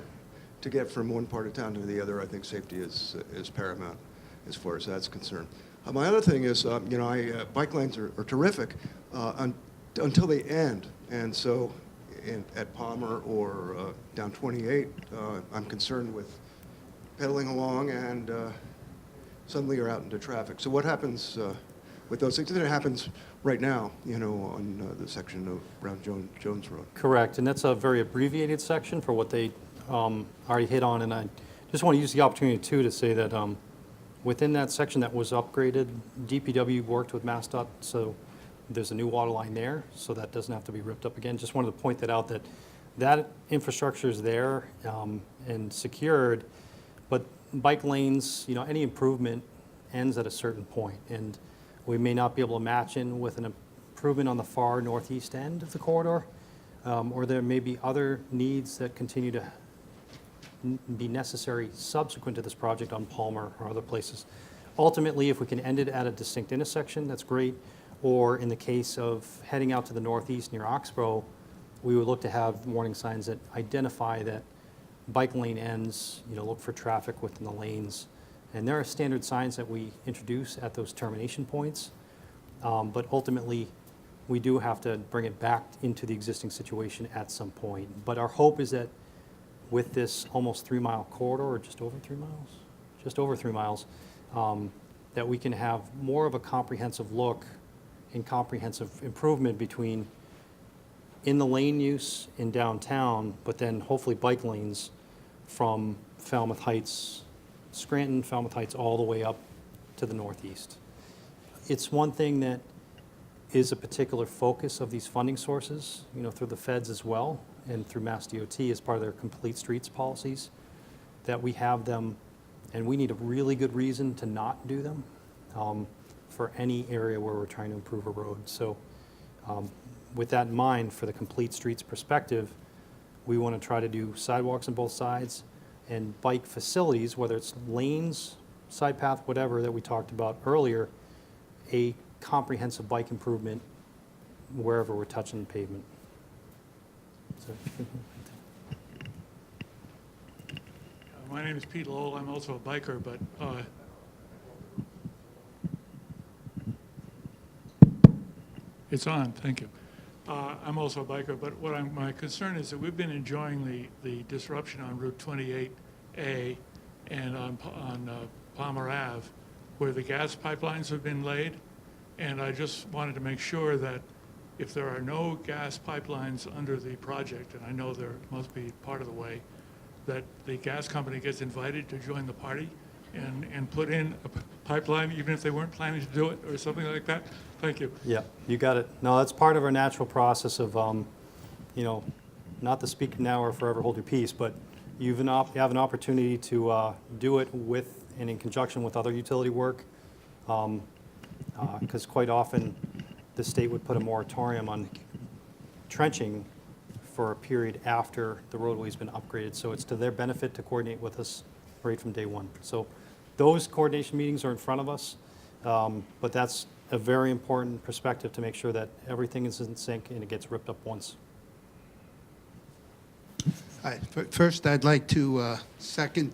to get from one part of town to the other, I think safety is paramount as far as that's concerned. My other thing is, bike lanes are terrific until they end. And so at Palmer or down 28, I'm concerned with pedaling along and suddenly you're out into traffic. So what happens with those things? It happens right now, on the section of around Jones Road. Correct, and that's a very abbreviated section for what they already hit on. And I just want to use the opportunity, too, to say that within that section that was upgraded, DPW worked with MassDOT, so there's a new water line there, so that doesn't have to be ripped up again. Just wanted to point that out, that infrastructure is there and secured, but bike lanes, any improvement ends at a certain point, and we may not be able to match in with an improvement on the far northeast end of the corridor, or there may be other needs that continue to be necessary subsequent to this project on Palmer or other places. Ultimately, if we can end it at a distinct intersection, that's great. Or in the case of heading out to the northeast near Oxbow, we would look to have warning signs that identify that bike lane ends, look for traffic within the lanes. And there are standard signs that we introduce at those termination points. But ultimately, we do have to bring it back into the existing situation at some point. But our hope is that with this almost 3-mile corridor, or just over 3 miles? Just over 3 miles, that we can have more of a comprehensive look and comprehensive improvement between in the lane use in downtown, but then hopefully bike lanes from Falmouth Heights, Scranton, Falmouth Heights, all the way up to the northeast. It's one thing that is a particular focus of these funding sources, through the feds as well, and through Mass DOT as part of their complete streets policies, that we have them, and we need a really good reason to not do them for any area where we're trying to improve a road. So With that in mind, for the complete streets perspective, we want to try to do sidewalks on both sides and bike facilities, whether it's lanes, side path, whatever that we talked about earlier, a comprehensive bike improvement wherever we're touching the pavement. So, My name is Pete Lowell. I'm also a biker, but it's on. Thank you. I'm also a biker, but my concern is that we've been enjoying the disruption on Route 28A and on Palmer Ave, where the gas pipelines have been laid, and I just wanted to make sure that if there are no gas pipelines under the project, and I know there must be part of the way, that the gas company gets invited to join the party and put in a pipeline, even if they weren't planning to do it, or something like that? Thank you. yeah, you got it. No, that's part of our natural process of, you know, not to speak now or forever hold your peace, but you have an opportunity to do it with and in conjunction with other utility work, because quite often the state would put a moratorium on trenching for a period after the roadway's been upgraded. So it's to their benefit to coordinate with us right from day one. So those coordination meetings are in front of us, but that's a very important perspective to make sure that everything is in sync and it gets ripped up once. Hi. First, I'd like to second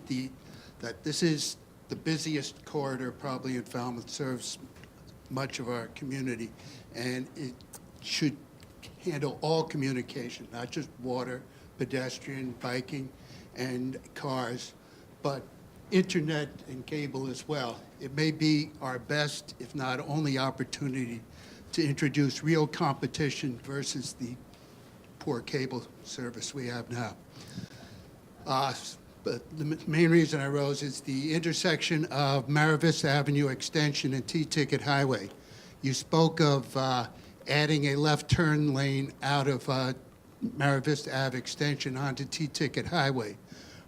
that this is the busiest corridor probably in Falmouth, serves much of our community, and it should handle all communication, not just water, pedestrian, biking, and cars, but internet and cable as well. It may be our best, if not only, opportunity to introduce real competition versus the poor cable service we have now. But the main reason I rose is the intersection of Maravista Avenue Extension and T-Ticket Highway. You spoke of adding a left turn lane out of Maravista Ave Extension onto T-Ticket Highway.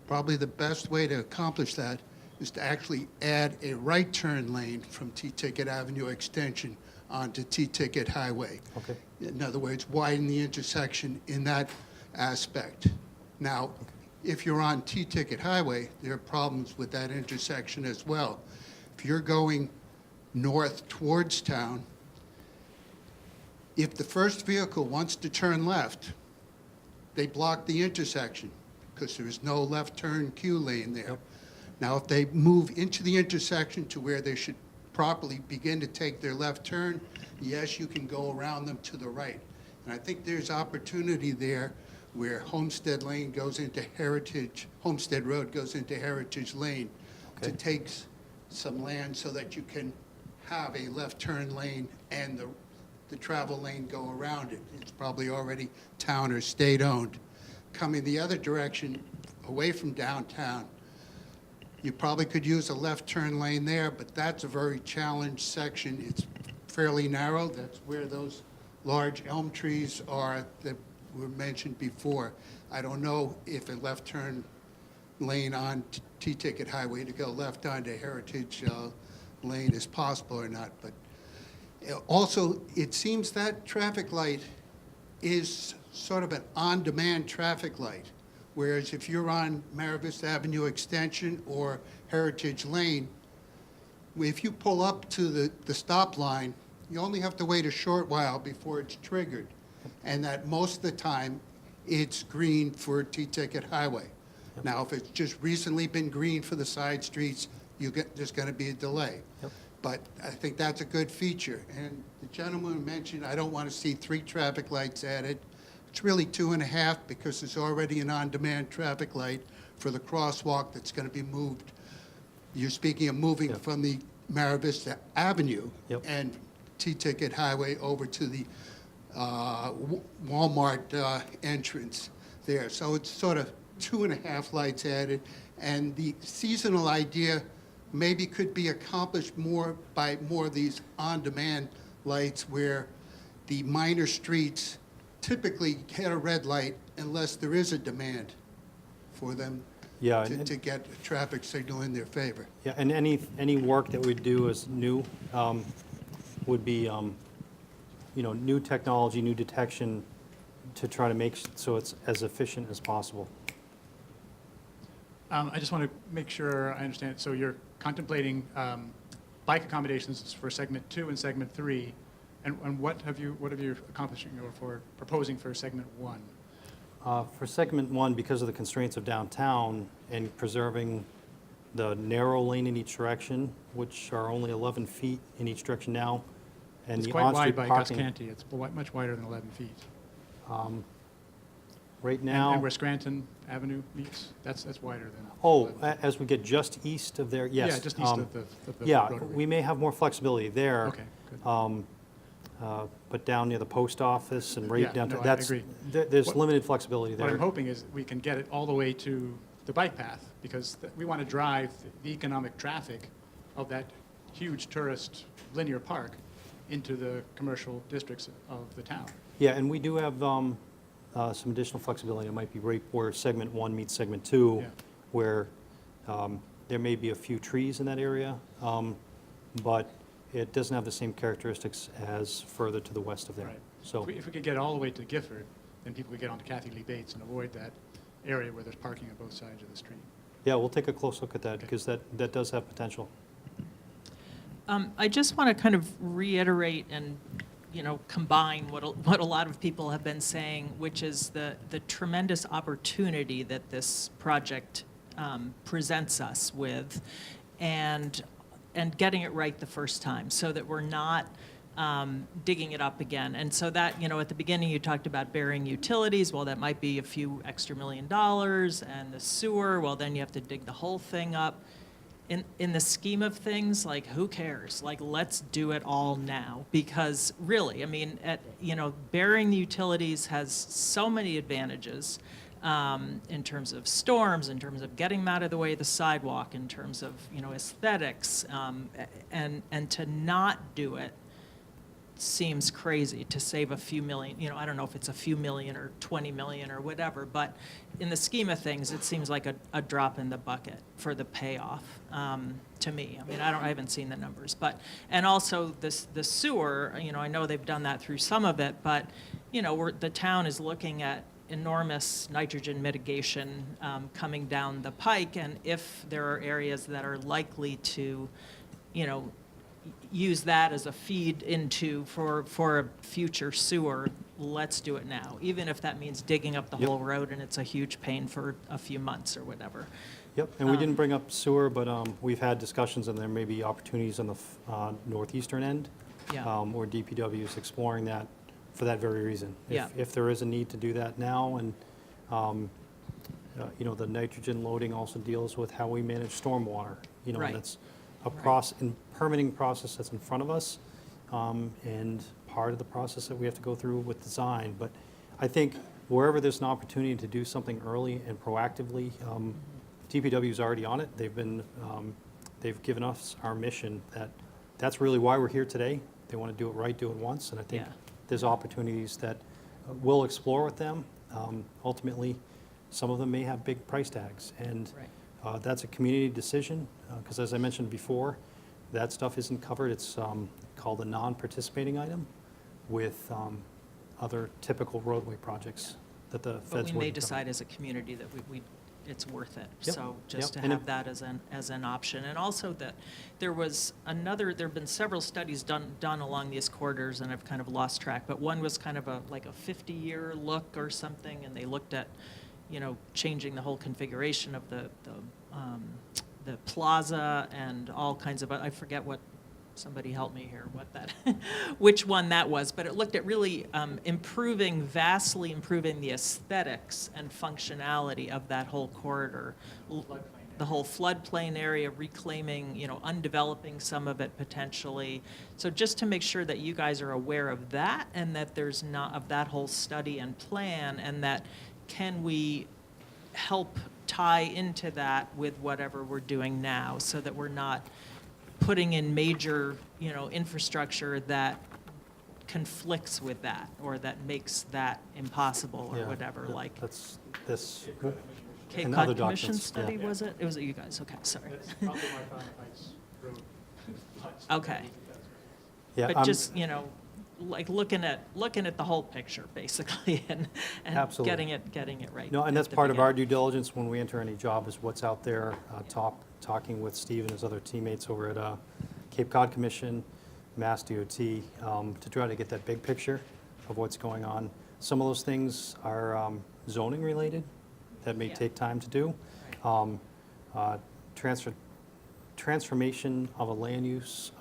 Probably the best way to accomplish that is to actually add a right turn lane from T-Ticket Avenue Extension onto T-Ticket Highway. Okay. In other words, widen the intersection in that aspect. Now, if you're on T-Ticket Highway, there are problems with that intersection as well. If you're going north towards town, if the first vehicle wants to turn left, they block the intersection because there is no left turn queue lane there. Now, if they move into the intersection to where they should properly begin to take their left turn, yes, you can go around them to the right. And I think there's opportunity there where Homestead Road goes into Heritage Lane to take some land so that you can have a left turn lane and the travel lane go around it. It's probably already town or state owned. Coming the other direction, away from downtown, you probably could use a left turn lane there, but that's a very challenged section. It's fairly narrow. That's where those large elm trees are that were mentioned before. I don't know if a left turn lane on T-Ticket Highway to go left onto Heritage Lane is possible or not, but also, it seems that traffic light is sort of an on-demand traffic light, whereas if you're on Maravista Avenue Extension or Heritage Lane, if you pull up to the stop line, you only have to wait a short while before it's triggered, and that most of the time, it's green for T-Ticket Highway. Now, if it's just recently been green for the side streets, there's going to be a delay. But I think that's a good feature. And the gentleman mentioned, I don't want to see 3 traffic lights added. It's really 2.5 because there's already an on-demand traffic light for the crosswalk that's going to be moved. You're speaking of moving from the Maravista Avenue and T-Ticket Highway over to the Walmart entrance there. So it's sort of 2.5 lights added. And the seasonal idea maybe could be accomplished more by more of these on-demand lights where the minor streets typically get a red light unless there is a demand for them to get a traffic signal in their favor. Yeah, and any work that we do as new would be new technology, new detection to try to make so it's as efficient as possible. I just want to make sure I understand. So you're contemplating bike accommodations for segment 2 and segment 3, and what have you accomplished or for proposing for segment 1? For segment 1, because of the constraints of downtown and preserving the narrow lane in each direction, which are only 11 feet in each direction now, and It's the quite on-street wide by Gus parking. Canty. It's much wider than 11 feet. Right And now, where Scranton Avenue meets, that's wider than. oh, 11. as we get just east of there, yes. Yeah, just east of the Yeah, rotary. we may have more flexibility there. Okay, good. But down near the post office and right Yeah, down to, no, I that's, agree. there's What- limited flexibility What I'm there. hoping is we can get it all the way to the bike path, because we want to drive the economic traffic of that huge tourist linear park into the commercial districts of the town. Yeah, and we do have some additional flexibility. It might be right where segment 1 meets segment 2, Yeah. where there may be a few trees in that area, but it doesn't have the same characteristics as further to the west of there. Right. So, If we could get all the way to Gifford, then people could get onto Kathy Lee Bates and avoid that area where there's parking on both sides of the street. yeah, we'll take a close look at that, because that does have potential. I just want to kind of reiterate and, combine what a lot of people have been saying, which is the tremendous opportunity that this project presents us with, and getting it right the first time, so that we're not digging it up again. And so that, at the beginning you talked about burying utilities. Well, that might be a few extra $1 million, and the sewer, well, then you have to dig the whole thing up. In the scheme of things, like, who cares? Like, let's do it all now, because really, I mean, burying the utilities has so many advantages in terms of storms, in terms of getting them out of the way of the sidewalk, in terms of, aesthetics, and to not do it seems crazy, to save a few million. I don't know if it's a few million or 20 million or whatever, but in the scheme of things, it seems like a drop in the bucket for the payoff, to me. I mean, I haven't seen the numbers, but, and also the sewer, I know they've done that through some of it, but, the town is looking at enormous nitrogen mitigation coming down the pike, and if there are areas that are likely to, use that as a feed into for a future sewer, let's do it now, even if that means digging up the Yep. whole road and it's a huge pain for a few months or whatever. Yep, and we didn't bring up sewer, but we've had discussions, and there may be opportunities on the northeastern end, Yeah. where DPW is exploring that for that very reason. Yeah. If there is a need to do that now, and, the nitrogen loading also deals with how we manage stormwater. Right. And that's a permitting process that's in front of us, and part of the process that we have to go through with design. But I think wherever there's an opportunity to do something early and proactively, DPW is already on it. They've given us our mission. That's really why we're here today. They want to do it right, do it once, and I think Yeah. there's opportunities that we'll explore with them. Ultimately, some of them may have big price tags, and that's a community decision, because as I mentioned before, that stuff isn't covered. It's called a non-participating item with other typical roadway projects that the feds But we may wouldn't cover. decide as a community that it's worth it. Yep, So just yep, to and have that as an option. And also that there have been several studies done along these corridors, and I've kind of lost track, but one was kind of like a 50-year look or something, and they looked at, changing the whole configuration of the plaza and all kinds of, I forget what, somebody help me here, which one that was, but it looked at really vastly improving the aesthetics and functionality of that whole corridor. The whole floodplain area, reclaiming, undeveloping some of it potentially. So just to make sure that you guys are aware of that, and that there's not, of that whole study and plan, and that can we help tie into that with whatever we're doing now, so that we're not putting in major, infrastructure that conflicts with that, or that makes that impossible, or Yeah, whatever, like That's this, Cape and Cod other Commission documents, yeah. study, was it? It was you guys, okay, sorry. That's probably my Heights Road. Okay. Yeah, But just, like looking at the whole picture, basically, and Absolutely. getting it right. No, and at that's the part of our beginning. due diligence when we enter any job is what's out there, talking with Steve and his other teammates over at Cape Cod Commission, Mass DOT, to try to get that big picture of what's going on. Some of those things are zoning related, that may Yeah. take time to do. Transformation of a land use,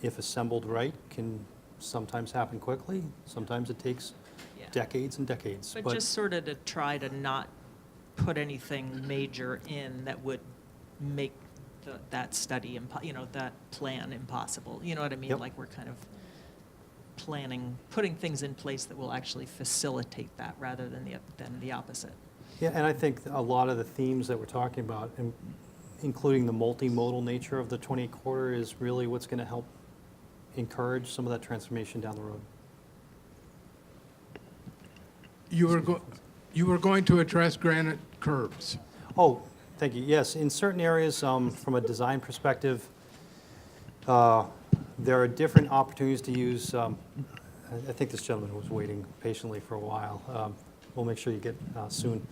if assembled right, can sometimes happen quickly. Sometimes it takes Yeah. decades and decades. But just sort of to try to not put anything major in that would make that study, that plan impossible. You know what I mean? Yep. Like we're kind of putting things in place that will actually facilitate that rather than the opposite. Yeah, and I think a lot of the themes that we're talking about, including the multimodal nature of the 28 corridor, is really what's going to help encourage some of that transformation down the road. You were going to address granite curbs. Oh, thank you. Yes, in certain areas, from a design perspective, there are different opportunities to use. I think this gentleman was waiting patiently for a while. We'll make sure you get soon.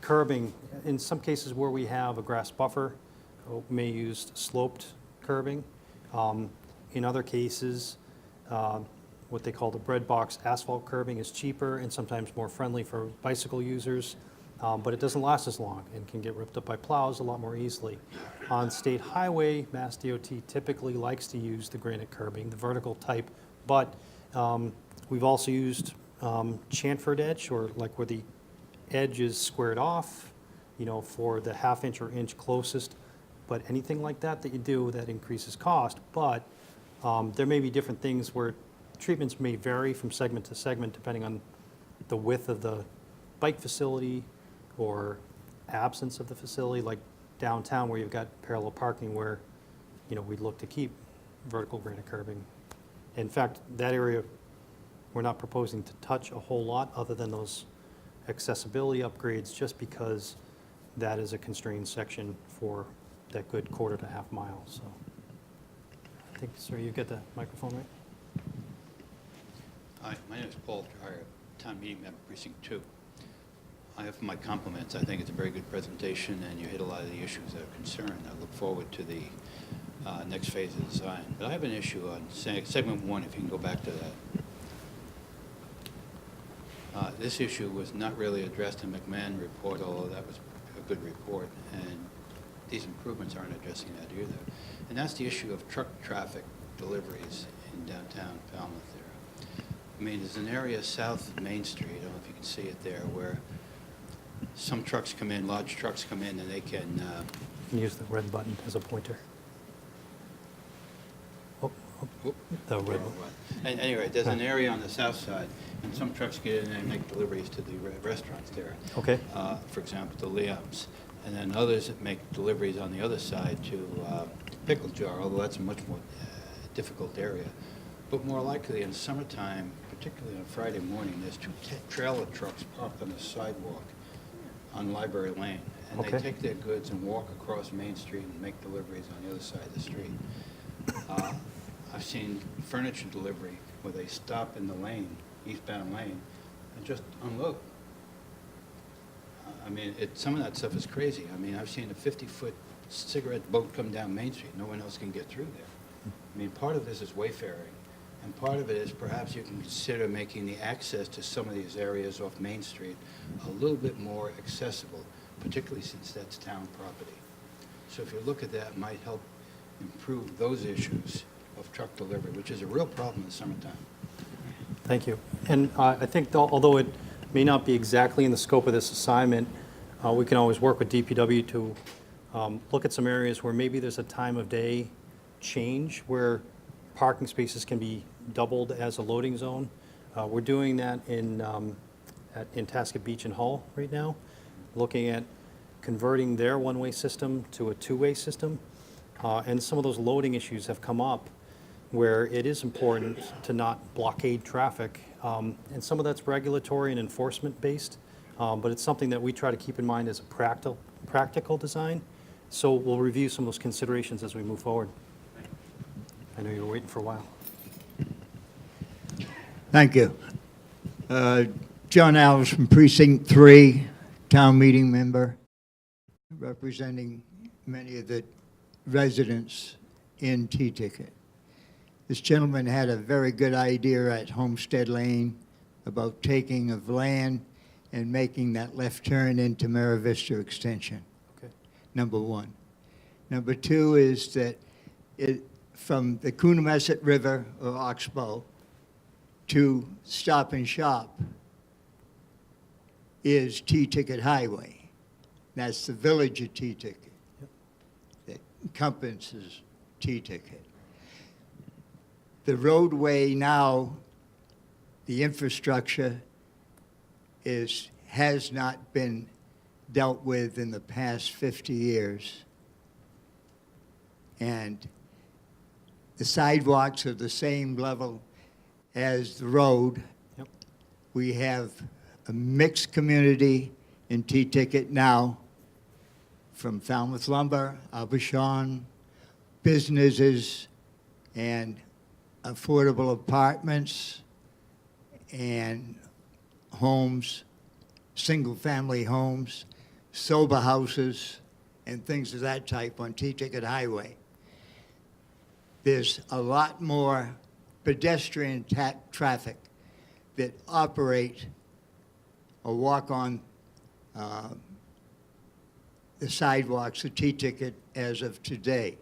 Curbing, in some cases where we have a grass buffer, may use sloped curbing. In other cases, what they call the bread box asphalt curbing is cheaper and sometimes more friendly for bicycle users, but it doesn't last as long and can get ripped up by plows a lot more easily. On state highway, Mass DOT typically likes to use the granite curbing, the vertical type, but we've also used chamfered edge, or like where the edge is squared off, for the half-inch or inch closest. But anything like that you do, that increases cost. But there may be different things where treatments may vary from segment to segment depending on the width of the bike facility or absence of the facility, like downtown where you've got parallel parking where, we'd look to keep vertical granite curbing. In fact, that area, we're not proposing to touch a whole lot other than those accessibility upgrades, just because that is a constrained section for that good quarter to half mile. So I think, sir, you get the microphone right? Hi, my name is Paul Dreyer, Town Meeting Member, Precinct 2. I have my compliments. I think it's a very good presentation, and you hit a lot of the issues that are concerned. I look forward to the next phase of design. But I have an issue on segment 1, if you can go back to that. This issue was not really addressed in McMahon report, although that was a good report, and these improvements aren't addressing that either. And that's the issue of truck traffic deliveries in downtown Falmouth there. I mean, there's an area south of Main Street, I don't know if you can see it there, where some trucks come in, large trucks come in, and they can... You can use the red button as a pointer. The red button. And anyway, there's an area on the south side, and some trucks get in and make deliveries to the restaurants there. Okay. For example, the Liam's. And then others that make deliveries on the other side to Pickle Jar, although that's a much more difficult area. But more likely in summertime, particularly on Friday morning, there's 2 trailer trucks parked on the sidewalk on Library Lane. And Okay. they take their goods and walk across Main Street and make deliveries on the other side of the street. I've seen furniture delivery where they stop in the lane, eastbound lane, and just unload. I mean, some of that stuff is crazy. I mean, I've seen a 50-foot cigarette boat come down Main Street. No one else can get through there. I mean, part of this is wayfaring, and part of it is perhaps you can consider making the access to some of these areas off Main Street a little bit more accessible, particularly since that's town property. So if you look at that, it might help improve those issues of truck delivery, which is a real problem in the summertime. Thank you. And I think although it may not be exactly in the scope of this assignment, we can always work with DPW to look at some areas where maybe there's a time of day change where parking spaces can be doubled as a loading zone. We're doing that in Tasket Beach and Hull right now, looking at converting their one-way system to a two-way system. And some of those loading issues have come up where it is important to not blockade traffic. And some of that's regulatory and enforcement based, but it's something that we try to keep in mind as a practical design. So we'll review some of those considerations as we move forward. I know you were waiting for a while. Thank you. John Alves from Precinct 3, town meeting member, representing many of the residents in T-Ticket. This gentleman had a very good idea at Homestead Lane about taking of land and making that left turn into Mara Vista Extension. Okay. Number one. Number two is that from the Coonamessett River or Oxbow to Stop and Shop is T-Ticket Highway. That's the village of T-Ticket that encompasses T-Ticket. The roadway now, the infrastructure has not been dealt with in the past 50 years. And the sidewalks are the same level as the road. Yep. We have a mixed community in T-Ticket now, from Falmouth Lumber, Abishon, businesses, and affordable apartments, and homes, single-family homes, sober houses, and things of that type on T-Ticket Highway. There's a lot more pedestrian traffic that operate or walk on the sidewalks of T-Ticket as of today.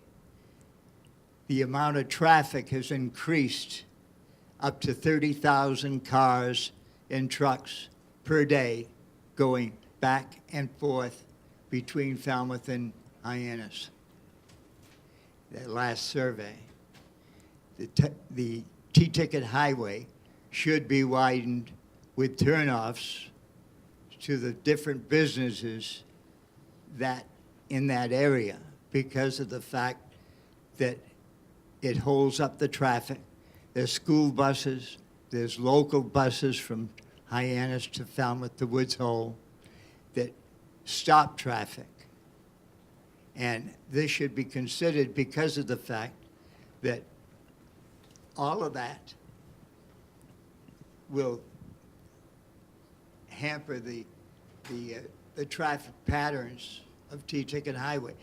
The amount of traffic has increased up to 30,000 cars and trucks per day going back and forth between Falmouth and Hyannis. That last survey. The T-Ticket Highway should be widened with turnoffs to the different businesses that in that area because of the fact that it holds up the traffic. There's school buses, there's local buses from Hyannis to Falmouth to Woods Hole that stop traffic. And this should be considered because of the fact that all of that will hamper the traffic patterns of T-Ticket Highway.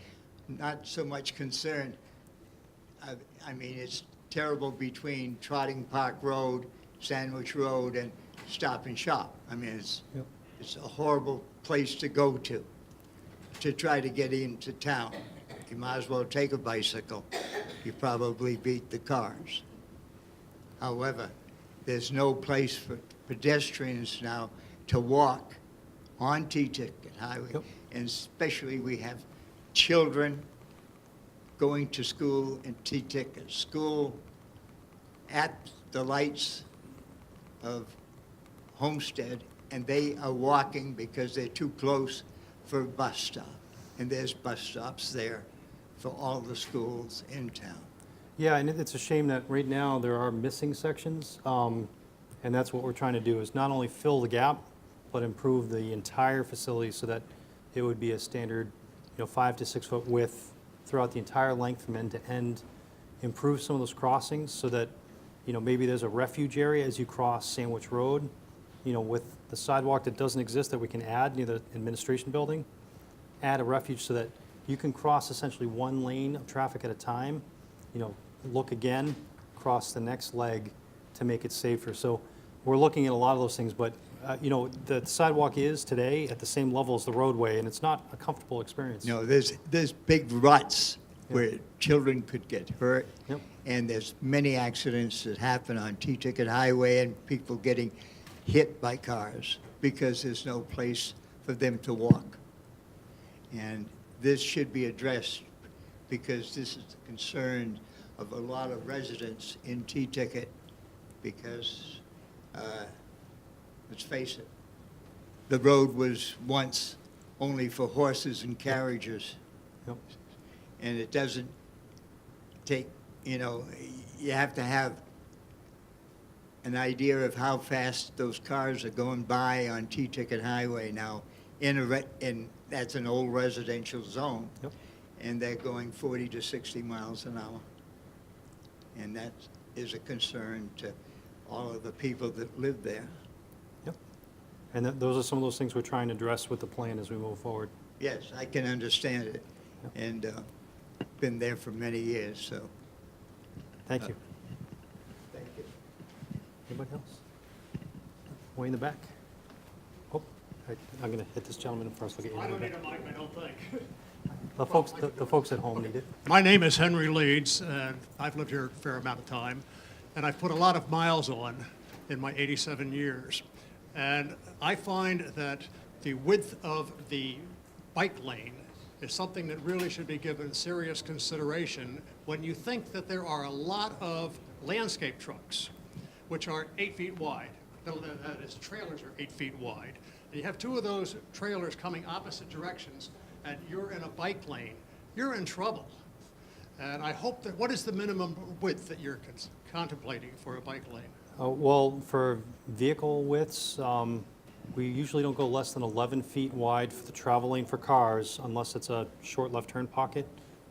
Not so much concerned. I mean, it's terrible between Trotting Park Road, Sandwich Road, and Stop and Shop. I mean, it's a horrible place to go to try to get into town. You might as well take a bicycle. You probably beat the cars. However, there's no place for pedestrians now to walk on T-Ticket Highway. Yep. And especially we have children going to school in T-Ticket. School at the lights of Homestead, and they are walking because they're too close for a bus stop. And there's bus stops there for all the schools in town. Yeah, and it's a shame that right now there are missing sections, and that's what we're trying to do, is not only fill the gap, but improve the entire facility so that it would be a standard, 5 to 6 foot width throughout the entire length from end to end. Improve some of those crossings so that, maybe there's a refuge area as you cross Sandwich Road, with the sidewalk that doesn't exist that we can add near the administration building. Add a refuge so that you can cross essentially one lane of traffic at a time, look again, cross the next leg to make it safer. So we're looking at a lot of those things, but the sidewalk is today at the same level as the roadway, and it's not a comfortable experience. No, there's big ruts where children could get hurt. Yep. And there's many accidents that happen on T-Ticket Highway and people getting hit by cars because there's no place for them to walk. And this should be addressed because this is the concern of a lot of residents in T-Ticket because, let's face it, the road was once only for horses and carriages. Yep. And it doesn't take, you have to have an idea of how fast those cars are going by on T-Ticket Highway now. That's an old residential zone. Yep. And they're going 40 to 60 miles an hour. And that is a concern to all of the people that live there. Yep. And those are some of those things we're trying to address with the plan as we move forward. Yes, I can understand it, and been there for many years, so. Thank you. Thank you. Anybody else? Way in the back. Oh, I'm going to hit this gentleman first. Look at you. I don't need a mic, I don't think. The folks at home need it. My name is Henry Leeds, and I've lived here a fair amount of time, and I've put a lot of miles on in my 87 years. And I find that the width of the bike lane is something that really should be given serious consideration when you think that there are a lot of landscape trucks, which are 8 feet wide. That is, trailers are 8 feet wide. And you have two of those trailers coming opposite directions, and you're in a bike lane, you're in trouble. And I hope that, what is the minimum width that you're contemplating for a bike lane? Well, for vehicle widths, we usually don't go less than 11 feet wide for the travel lane for cars, unless it's a short left turn pocket.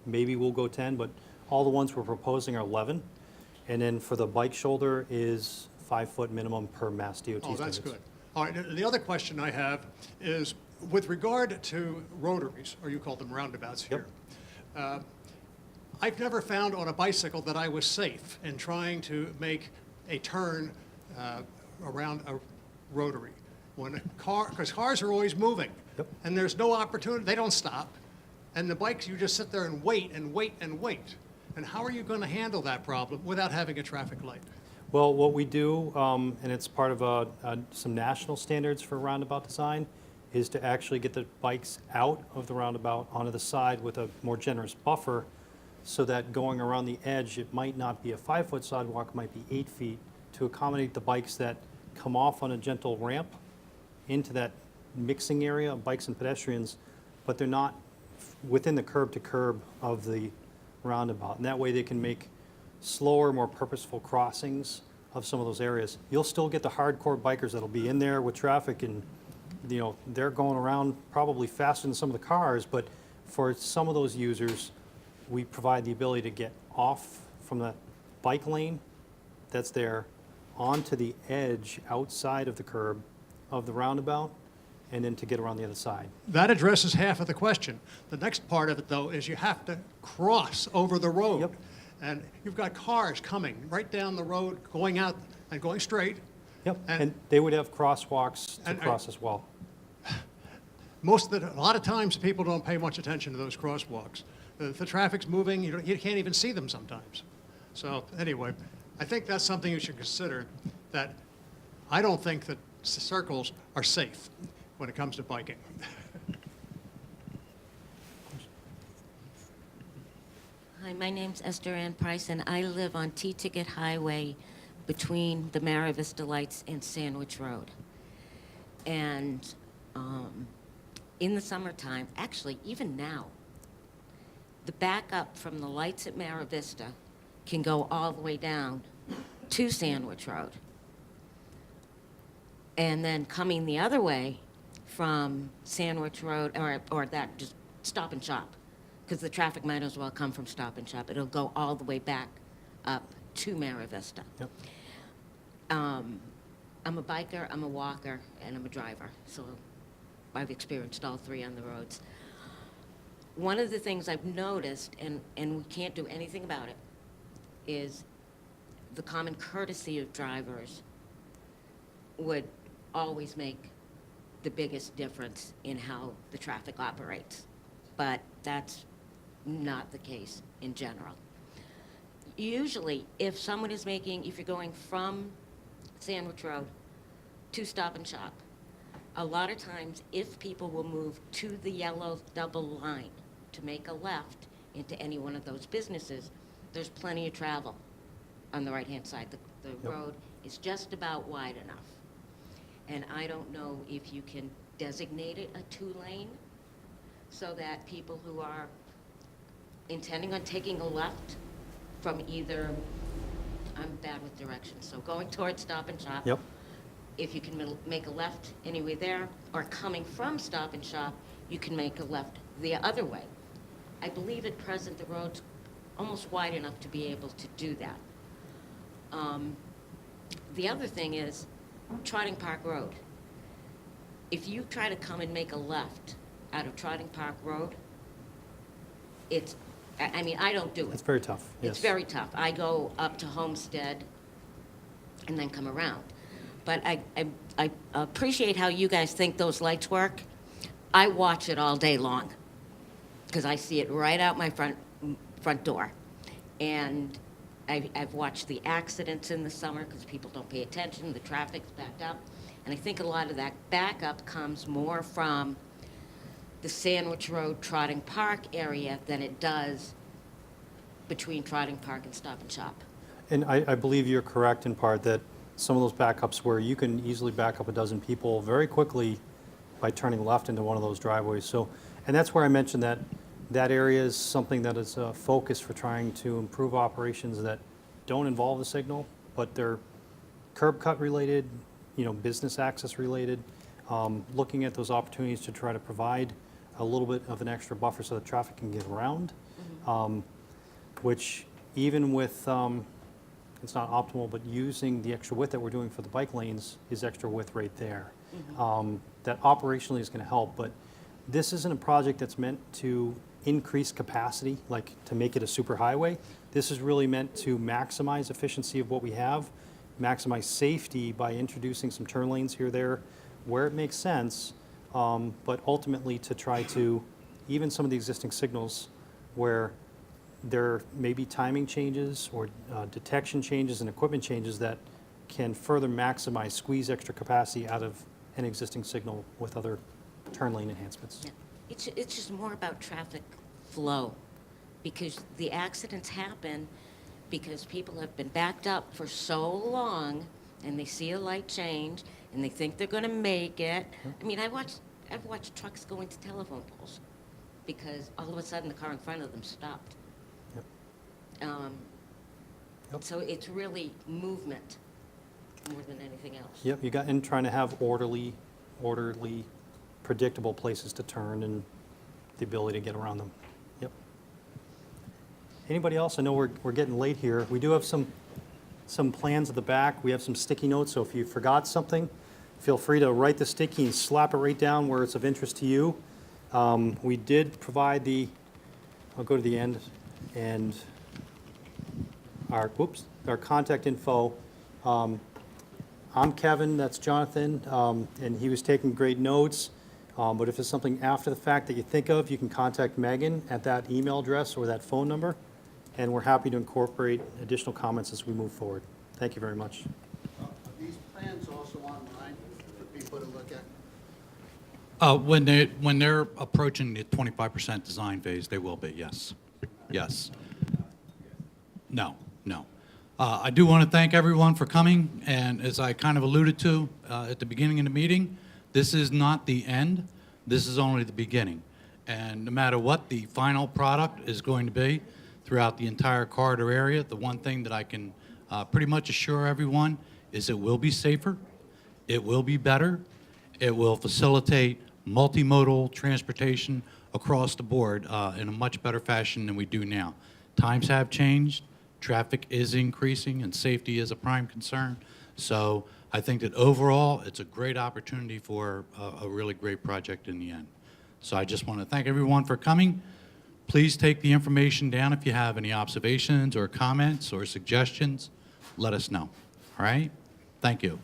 Maybe we'll go 10, but all the ones we're proposing are 11. And then for the bike shoulder is 5 foot minimum per Mass DOT Oh, that's standards. good. All right, and the other question I have is with regard to rotaries, or you call them roundabouts here. I've never found on a bicycle that I was safe in trying to make a turn around a rotary. When a car, because cars are always moving, and there's no opportunity, they don't stop. And the bikes, you just sit there and wait and wait and wait. And how are you going to handle that problem without having a traffic light? Well, what we do, and it's part of some national standards for roundabout design, is to actually get the bikes out of the roundabout onto the side with a more generous buffer, so that going around the edge, it might not be a 5 foot sidewalk, it might be 8 feet, to accommodate the bikes that come off on a gentle ramp into that mixing area of bikes and pedestrians, but they're not within the curb to curb of the roundabout. And that way they can make slower, more purposeful crossings of some of those areas. You'll still get the hardcore bikers that'll be in there with traffic, and they're going around probably faster than some of the cars, but for some of those users, we provide the ability to get off from the bike lane that's there onto the edge outside of the curb of the roundabout, and then to get around the other side. That addresses half of the question. The next part of it, though, is you have to cross over the road. Yep. And you've got cars coming right down the road, going out and going straight. Yep, and they would have crosswalks to and- cross as well. A lot of times, people don't pay much attention to those crosswalks. If the traffic's moving, you can't even see them sometimes. So anyway, I think that's something you should consider, that I don't think that circles are safe when it comes to biking. Hi, my name's Esther Ann Price, and I live on T-Ticket Highway between the Mara Vista Lights and Sandwich Road. And in the summertime, actually, even now, the backup from the lights at Mara Vista can go all the way down to Sandwich Road. And then coming the other way from Sandwich Road, or that just Stop and Shop, because the traffic might as well come from Stop and Shop. It'll go all the way back up to Mara Vista. Yep. I'm a biker, I'm a walker, and I'm a driver, so I've experienced all three on the roads. One of the things I've noticed, and we can't do anything about it, is the common courtesy of drivers would always make the biggest difference in how the traffic operates. But that's not the case in general. Usually, if someone is if you're going from Sandwich Road to Stop and Shop, a lot of times, if people will move to the yellow double line to make a left into any one of those businesses, there's plenty of travel on the right-hand side. The road is just about wide enough. And I don't know if you can designate it a two-lane so that people who are intending on taking a left from either, I'm bad with directions, so going towards Stop and Shop. Yep. If you can make a left anyway there, or coming from Stop and Shop, you can make a left the other way. I believe at present the road's almost wide enough to be able to do that. The other thing is Trotting Park Road. If you try to come and make a left out of Trotting Park Road, it's, I mean, I don't do it. It's very tough, yes. It's very tough. I go up to Homestead and then come around. But I appreciate how you guys think those lights work. I watch it all day long because I see it right out my front door. And I've watched the accidents in the summer because people don't pay attention, the traffic's backed up. And I think a lot of that backup comes more from the Sandwich Road, Trotting Park area than it does between Trotting Park and Stop and Shop. And I believe you're correct in part that some of those backups where you can easily back up a dozen people very quickly by turning left into one of those driveways. So, and that's where I mentioned that that area is something that is a focus for trying to improve operations that don't involve the signal, but they're curb cut related, business access related, looking at those opportunities to try to provide a little bit of an extra buffer so that traffic can get around, which even with, it's not optimal, but using the extra width that we're doing for the bike lanes is extra width right there. That operationally is going to help, but this isn't a project that's meant to increase capacity, like to make it a super highway. This is really meant to maximize efficiency of what we have, maximize safety by introducing some turn lanes here, there, where it makes sense, but ultimately to try to, even some of the existing signals where there may be timing changes or detection changes and equipment changes that can further maximize, squeeze extra capacity out of an existing signal with other turn lane enhancements. Yeah. It's just more about traffic flow, because the accidents happen because people have been backed up for so long, and they see a light change, and they think they're going to make it. I mean, I've watched trucks go into telephone poles because all of a sudden the car in front of them stopped. So it's really movement more than anything else. Yep, you got, and trying to have orderly, predictable places to turn and the ability to get around them. Yep. Anybody else? I know we're getting late here. We do have some plans at the back. We have some sticky notes, so if you forgot something, feel free to write the sticky and slap it right down where it's of interest to you. We did provide I'll go to the end, and our contact info. I'm Kevin, that's Jonathan, and he was taking great notes. But if there's something after the fact that you think of, you can contact Megan at that email address or that phone number, and we're happy to incorporate additional comments as we move forward. Thank you very much. Are these plans also online for people to look at? When they're approaching the 25% design phase, they will be, yes. Yes. No. I do want to thank everyone for coming, and as I kind of alluded to at the beginning of the meeting, this is not the end, this is only the beginning. And no matter what the final product is going to be throughout the entire corridor area, the one thing that I can pretty much assure everyone is it will be safer, it will be better, it will facilitate multimodal transportation across the board in a much better fashion than we do now. Times have changed, traffic is increasing, and safety is a prime concern. So I think that overall, it's a great opportunity for a really great project in the end. So I just want to thank everyone for coming. Please take the information down if you have any observations or comments or suggestions. Let us know. All right? Thank you.